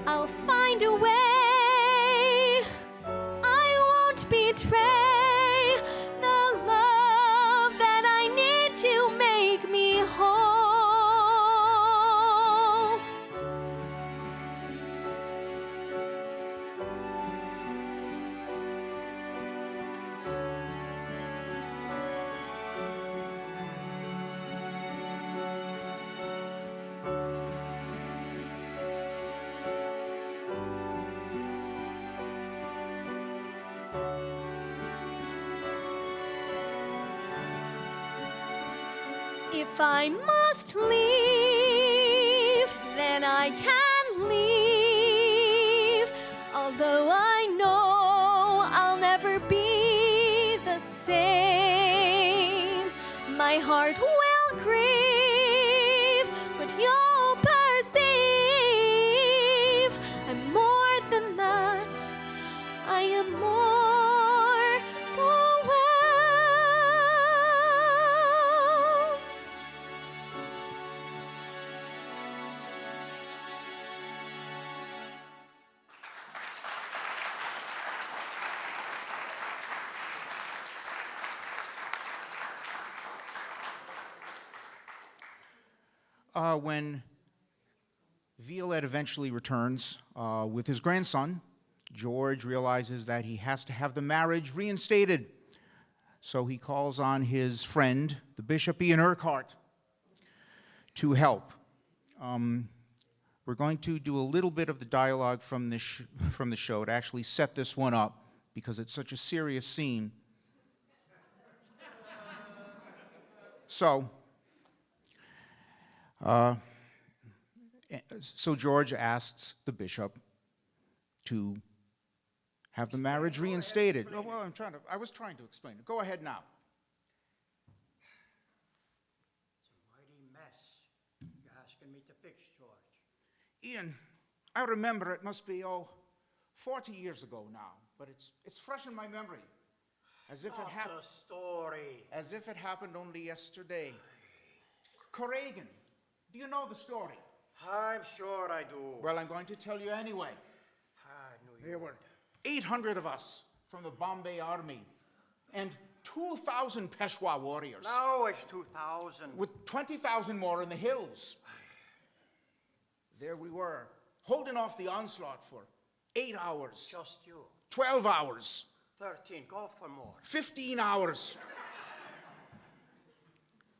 [SPEAKER 4] I'll find a way, I won't betray the love that I need to make me whole. If I must leave, then I can leave. Although I know I'll never be the same. My heart will grieve, but you'll perceive I'm more than that, I am more poem.
[SPEAKER 2] When Violette eventually returns with his grandson, George realizes that he has to have the marriage reinstated. So he calls on his friend, the Bishop Ian Urquhart, to help. We're going to do a little bit of the dialogue from the show to actually set this one up, because it's such a serious scene. So George asks the bishop to have the marriage reinstated. Oh, well, I was trying to explain it. Go ahead now.
[SPEAKER 10] It's a mighty mess you're asking me to fix, George.
[SPEAKER 2] Ian, I remember it must be, 40 years ago now, but it's fresh in my memory. As if it happened.
[SPEAKER 10] Not a story.
[SPEAKER 2] As if it happened only yesterday. Corrigan, do you know the story?
[SPEAKER 10] I'm sure I do.
[SPEAKER 2] Well, I'm going to tell you anyway.
[SPEAKER 10] I knew you
[SPEAKER 2] There
[SPEAKER 10] would.
[SPEAKER 2] were 800 of us from the Bombay Army and 2,000 Peshwa warriors,
[SPEAKER 10] Now it's 2000.
[SPEAKER 2] with 20,000 more in the hills. There we were, holding off the onslaught for 8 hours,
[SPEAKER 10] Just you.
[SPEAKER 2] 12 hours,
[SPEAKER 10] 13. Go for more.
[SPEAKER 2] 15 hours.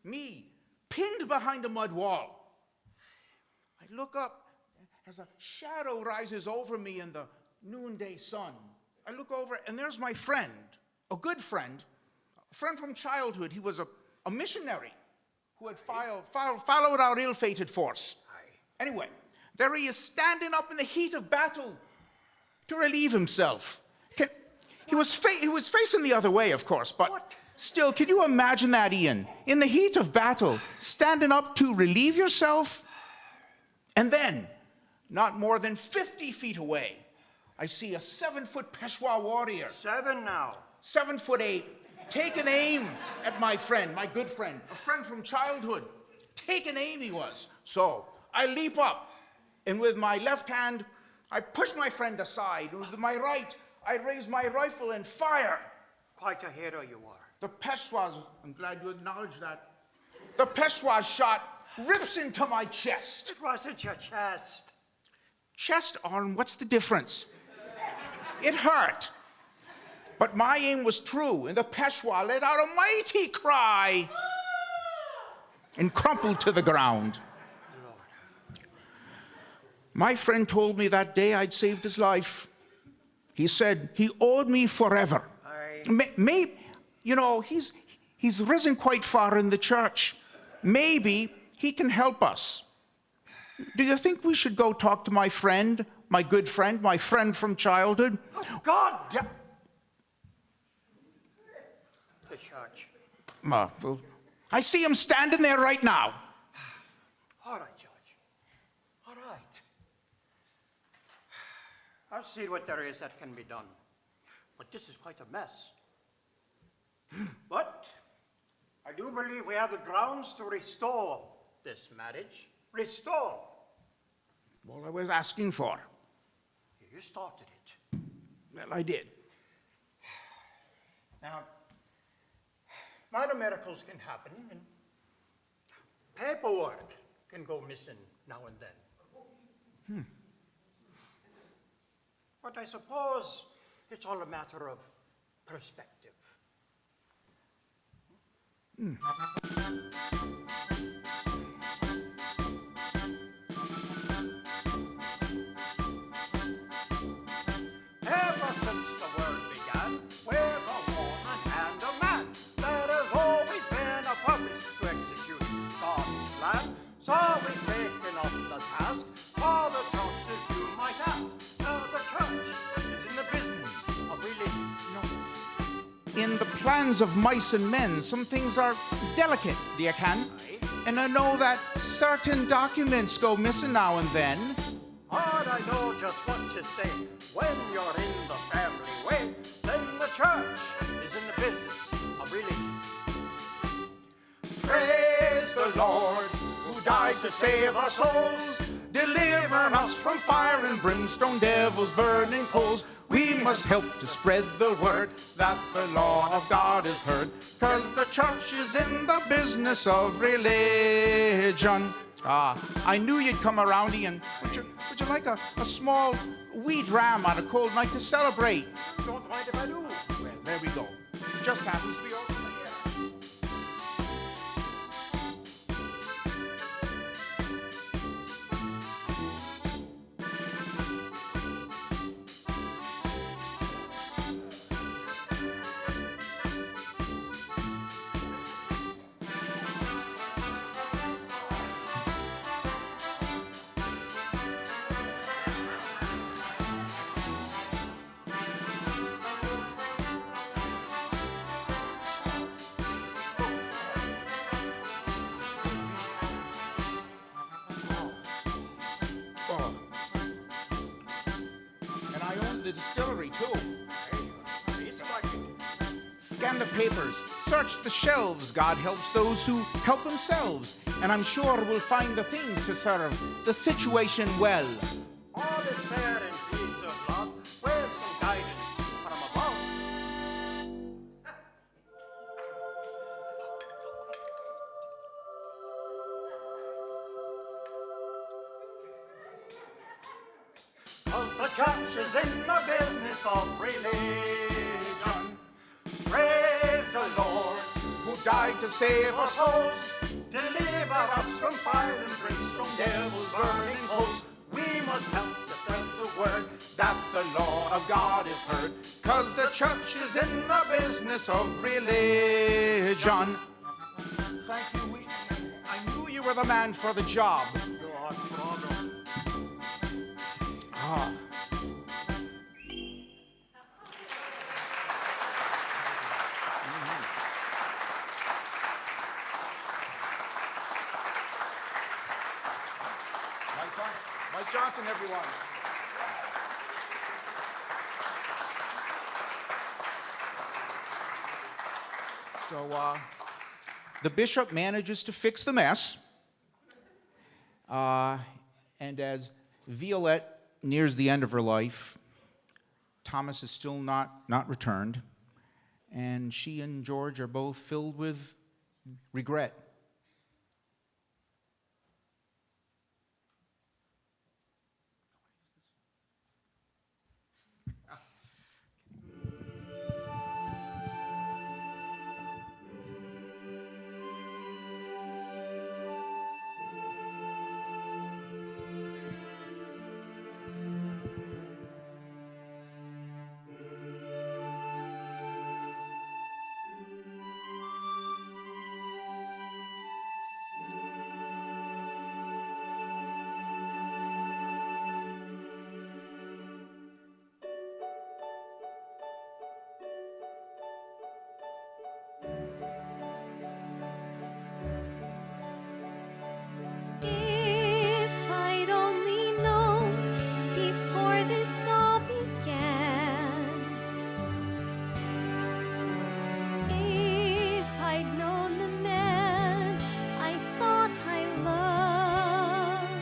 [SPEAKER 2] Me, pinned behind a mud wall. I look up as a shadow rises over me in the noonday sun. I look over, and there's my friend, a good friend, a friend from childhood. He was a missionary who had followed our ill-fated force. Anyway, there he is standing up in the heat of battle to relieve himself. He was facing the other way, of course, but still, can you imagine that, Ian? In the heat of battle, standing up to relieve yourself? And then, not more than 50 feet away, I see a 7-foot Peshwa warrior,
[SPEAKER 10] 7 now.
[SPEAKER 2] 7'8", taking aim at my friend, my good friend, a friend from childhood. Taking aim he was. So I leap up, and with my left hand, I push my friend aside. With my right, I raise my rifle and fire.
[SPEAKER 10] Quite a hero you are.
[SPEAKER 2] The Peshwa's, I'm glad you acknowledged that. The Peshwa's shot rips into my chest.
[SPEAKER 10] It wasn't your chest.
[SPEAKER 2] Chest, arm, what's the difference? It hurt. But my aim was true, and the Peshwa let out a mighty cry and crumpled to the ground. My friend told me that day I'd saved his life. He said he owed me forever. He's risen quite far in the church. Maybe he can help us. Do you think we should go talk to my friend, my good friend, my friend from childhood?
[SPEAKER 10] Oh, God! The church.
[SPEAKER 2] Well, I see him standing there right now.
[SPEAKER 10] All right, George. All right. I'll see what there is that can be done. But this is quite a mess. But I do believe we have the grounds to restore this marriage. Restore.
[SPEAKER 2] All I was asking for.
[SPEAKER 10] You started it.
[SPEAKER 2] Well, I did.
[SPEAKER 10] Now, minor miracles can happen, and paperwork can go missing now and then. But I suppose it's all a matter of perspective. Ever since the world began, with a woman and a man, there has always been a purpose to execute God's plan. So we've taken up the task for the church as you might ask. The church is in the business of religion.
[SPEAKER 2] In the plans of mice and men, some things are delicate, dear Can. And I know that certain documents go missing now and then.
[SPEAKER 10] But I know just what you say. When you're in the family way, then the church is in the business of religion.
[SPEAKER 2] Praise the Lord, who died to save our souls, delivering us from fire and brimstone, devils, burning coals. We must help to spread the word that the law of God is heard, 'cause the church is in the business of religion. I knew you'd come around, Ian. Would you like a small wee dram on a cold night to celebrate?
[SPEAKER 10] Don't mind if I do.
[SPEAKER 2] Well, there we go. It just happens to be over here. the distillery, too.
[SPEAKER 10] Hey, he's lucky.
[SPEAKER 2] Scan the papers, search the shelves. God helps those who help themselves. And I'm sure we'll find the things to serve the situation well.
[SPEAKER 10] All is fair in deeds of love, with some guidance from above. Cause the church is in the business of religion. Praise the Lord,
[SPEAKER 2] Who died to save
[SPEAKER 10] our
[SPEAKER 2] us?
[SPEAKER 10] souls. Deliver us from fire and brimstone, from devil's burning coals. We must help to spread the word
[SPEAKER 2] That the law of God is heard. Cause the church is in the business of religion. Thank you. I knew you were the man for the job.
[SPEAKER 10] No problem.
[SPEAKER 2] Ah. Mike Johnson, everyone. So the bishop manages to fix the mess. And as Violette nears the end of her life, Thomas is still not returned. And she and George are both filled with regret.
[SPEAKER 4] If I'd only known before this all began, if I'd known the man I thought I loved,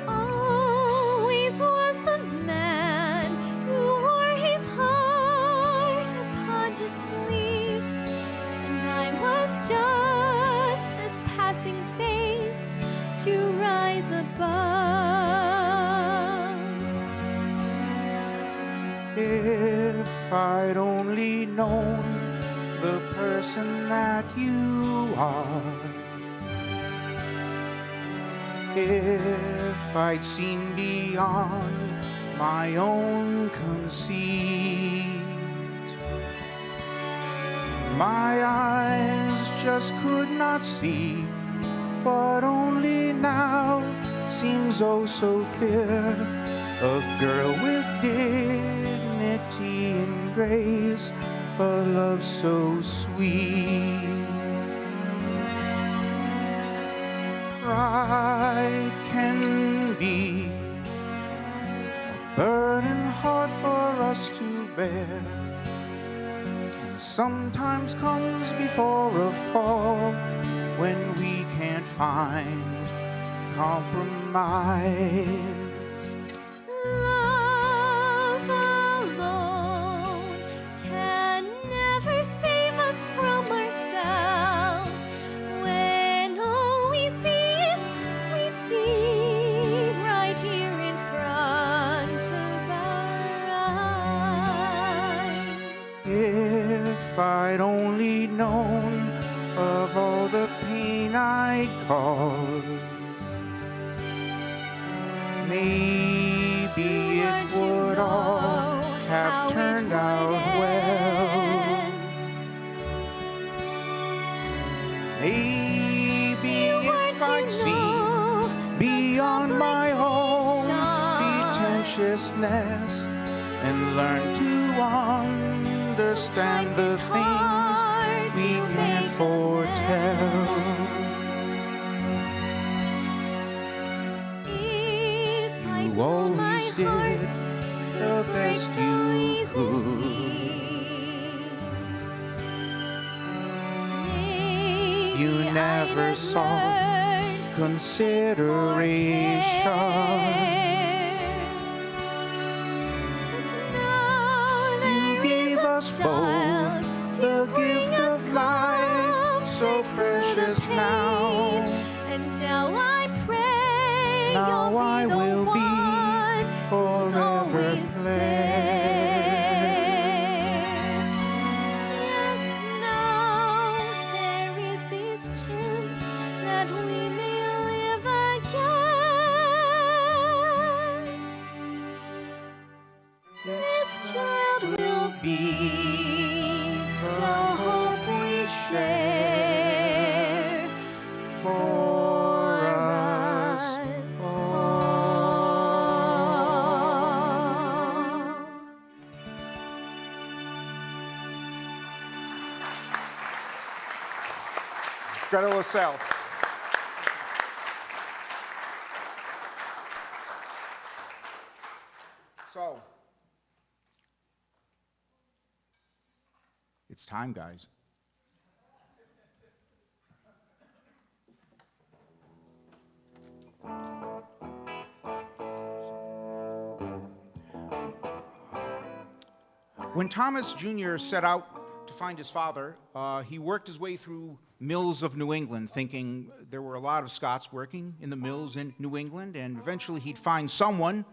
[SPEAKER 4] always was the man who wore his heart upon his sleeve, and I was just this passing face to rise above.
[SPEAKER 2] If I'd only known the person that you are, if I'd seen beyond my own conceit, my eyes just could not see what only now seems oh so clear. A girl with dignity and grace, a love so sweet. Pride can be a burden hard for us to bear, and sometimes comes before a fall when we can't find compromise.
[SPEAKER 4] Love alone can never save us from ourselves. When all we see right here in front of our eyes.
[SPEAKER 2] If I'd only known of all the pain I caused, maybe it would all have turned out well. Maybe if I'd seen beyond my own pretentiousness and learned to understand the things we can't foretell.
[SPEAKER 4] If I
[SPEAKER 2] You always you never saw consideration. You gave us both the gift of life, so precious now.
[SPEAKER 4] And now I pray
[SPEAKER 2] Now
[SPEAKER 4] you'll
[SPEAKER 2] I
[SPEAKER 4] be the
[SPEAKER 2] will be
[SPEAKER 4] one who's
[SPEAKER 2] forever
[SPEAKER 4] always
[SPEAKER 2] blessed.
[SPEAKER 4] Yes, now there is this chance that we may live again. This child will be the hope we share for us all.
[SPEAKER 2] Greta LaSalle. So, it's time, guys. When Thomas Jr. set out to find his father, he worked his way through mills of New England, thinking there were a lot of Scots working in the mills in New England, and eventually he'd find someone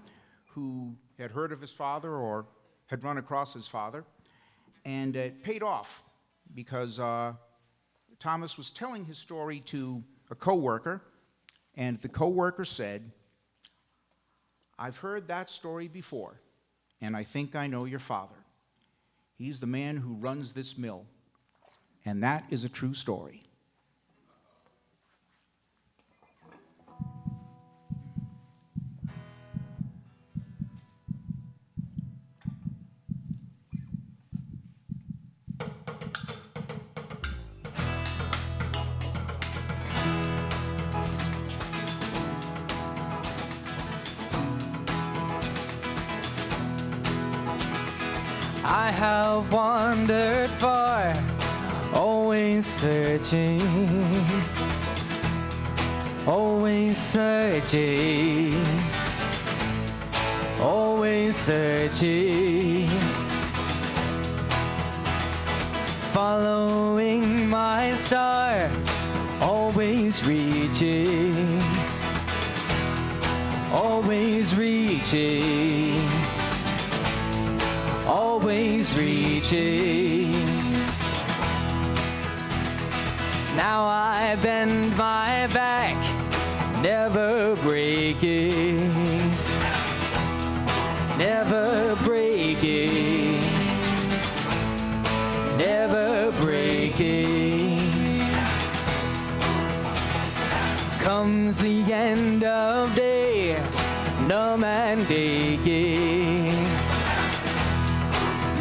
[SPEAKER 2] who had heard of his father or had run across his father, and it paid off because Thomas was telling his story to a coworker, and the coworker said, "I've heard that story before, and I think I know your father. He's the man who runs this mill." And that is a true story.
[SPEAKER 6] I have wandered far, always searching, always searching, always searching, following my star, always reaching, always reaching, always reaching. Now I bend my back, never breaking, never breaking, never breaking. Comes the end of day, numb and aching,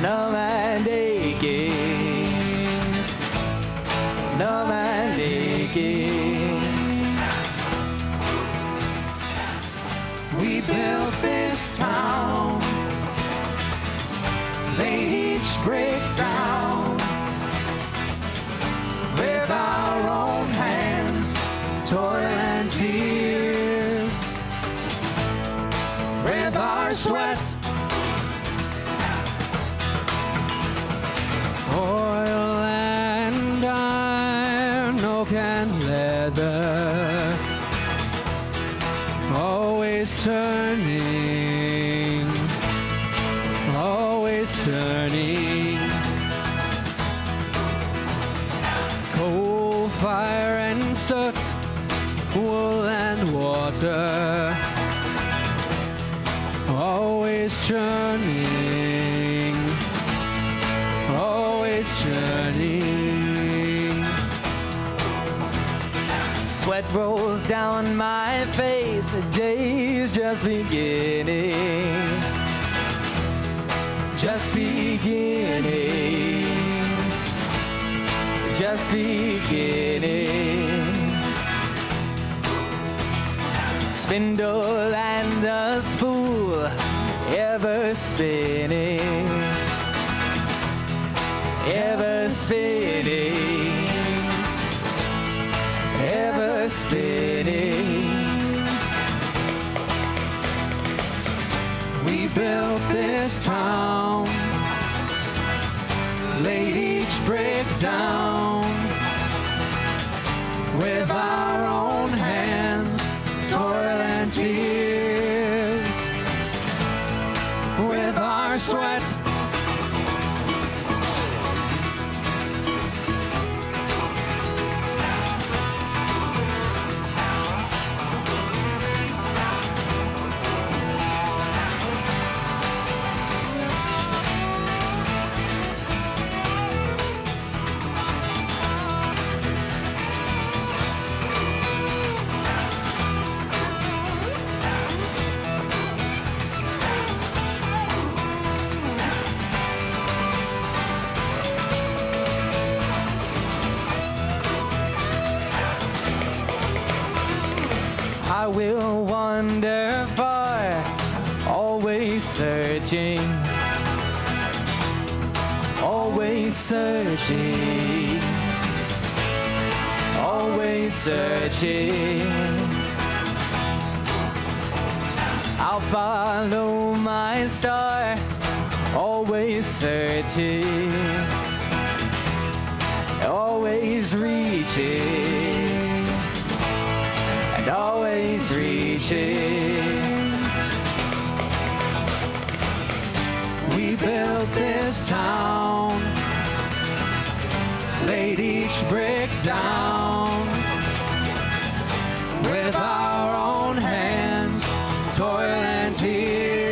[SPEAKER 6] numb and aching, numb and aching.
[SPEAKER 2] We built this town, laid each brick down with our own hands, toil and tears, with our sweat,
[SPEAKER 3] Oil and iron, oak and leather, always turning, always turning. Coal, fire and soot, wool and water, always churning, always churning.
[SPEAKER 6] Sweat rolls down my face, a day's just beginning, just beginning, just beginning. Spindle and the spool, ever spinning, ever spinning, were splitting. We built this town, laid each brick down with our own hands, toil and tears, with our sweat. I will wander far, always searching, always searching, always searching. I'll follow my star, always searching, always reaching, and always reaching. We built this town, laid each brick down with our own hands, toil and tears.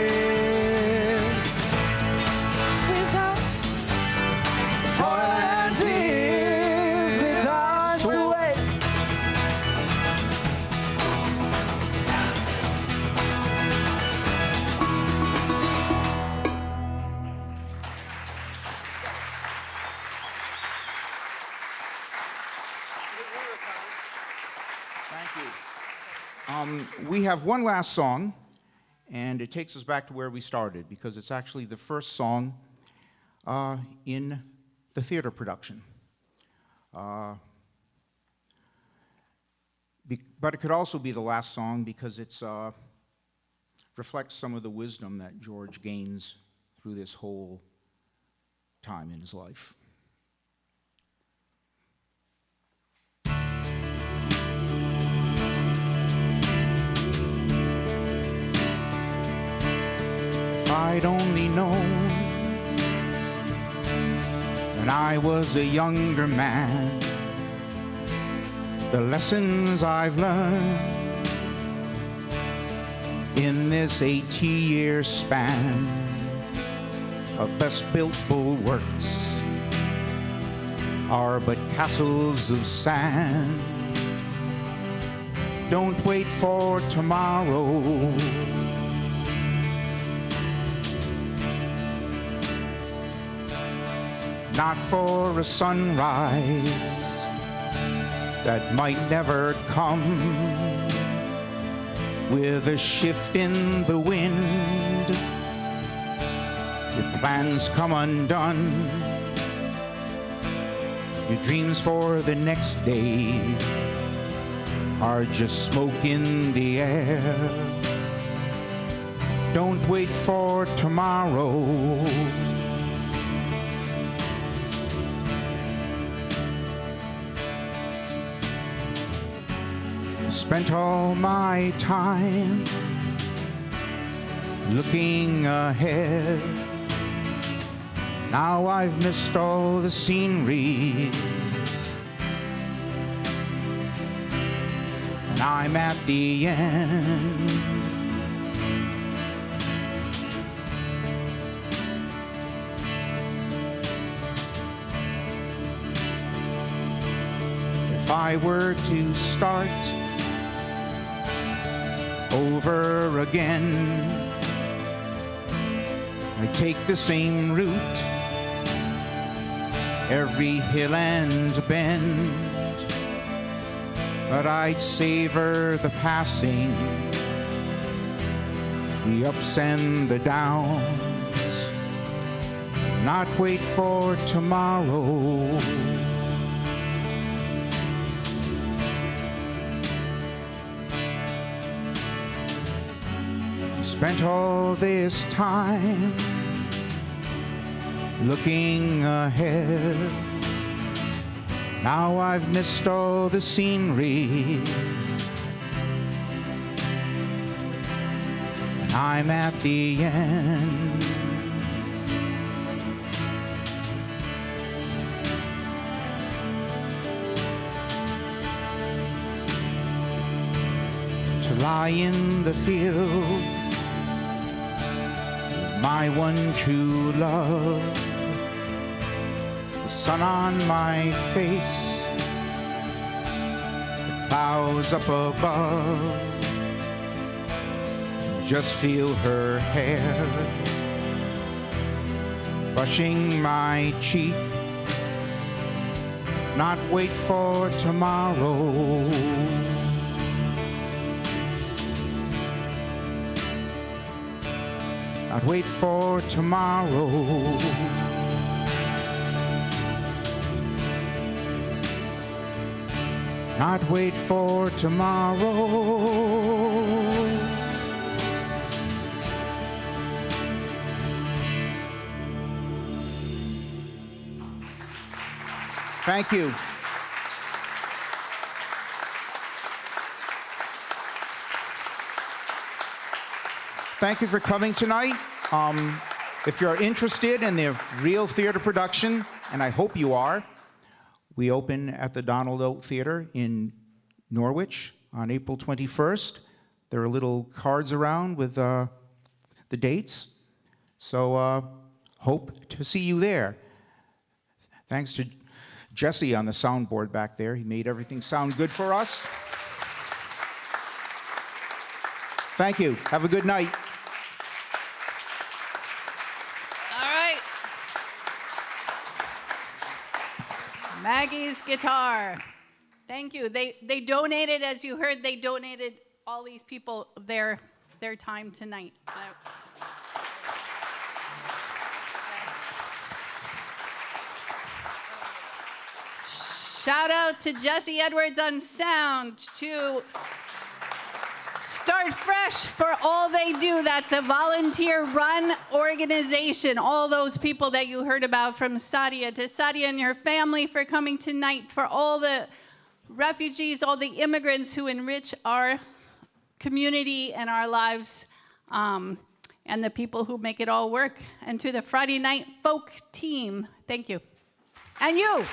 [SPEAKER 6] Toil and tears with our sweat.
[SPEAKER 2] Thank you. We have one last song, and it takes us back to where we started because it's actually the first song in the theater production. But it could also be the last song because it reflects some of the wisdom that George gains through this whole time in his life. If I'd only known when I was a younger man the lessons I've learned in this 80-year span of best-built bulwarks are but castles of sand. Don't wait for tomorrow. Not for a sunrise that might never come, with a shift in the wind, your plans come undone, your dreams for the next day are just smoke in the air. Don't wait for tomorrow. Spent all my time looking ahead. Now I've missed all the scenery, and I'm at the end. If I were to start over again, I'd take the same route, every hill and bend, but I'd savor the passing, the ups and the downs, not wait for tomorrow. Spent all this time looking ahead. Now I've missed all the scenery. And I'm at the end. To lie in the field, my one true love, the sun on my face, the clouds up above, just feel her hair brushing my cheek, not wait for tomorrow. Not wait for tomorrow. Not wait for tomorrow. Thank you. Thank you for coming tonight. If you're interested in the real theater production, and I hope you are, we open at the Donald Oak Theater in Norwich on April 21st. There are little cards around with the dates. So hope to see you there. Thanks to Jesse on the soundboard back there. He made everything sound good for us. Thank you. Have a good night.
[SPEAKER 1] Maggie's guitar. Thank you. They donated, as you heard, they donated all these people their time tonight. Shout out to Jesse Edwards on sound, to Start Fresh for all they do. That's a volunteer-run organization. All those people that you heard about, from Sadia, to Sadia and her family for coming tonight, for all the refugees, all the immigrants who enrich our community and our lives, and the people who make it all work. And to the Friday Night Folk team, thank you. And you.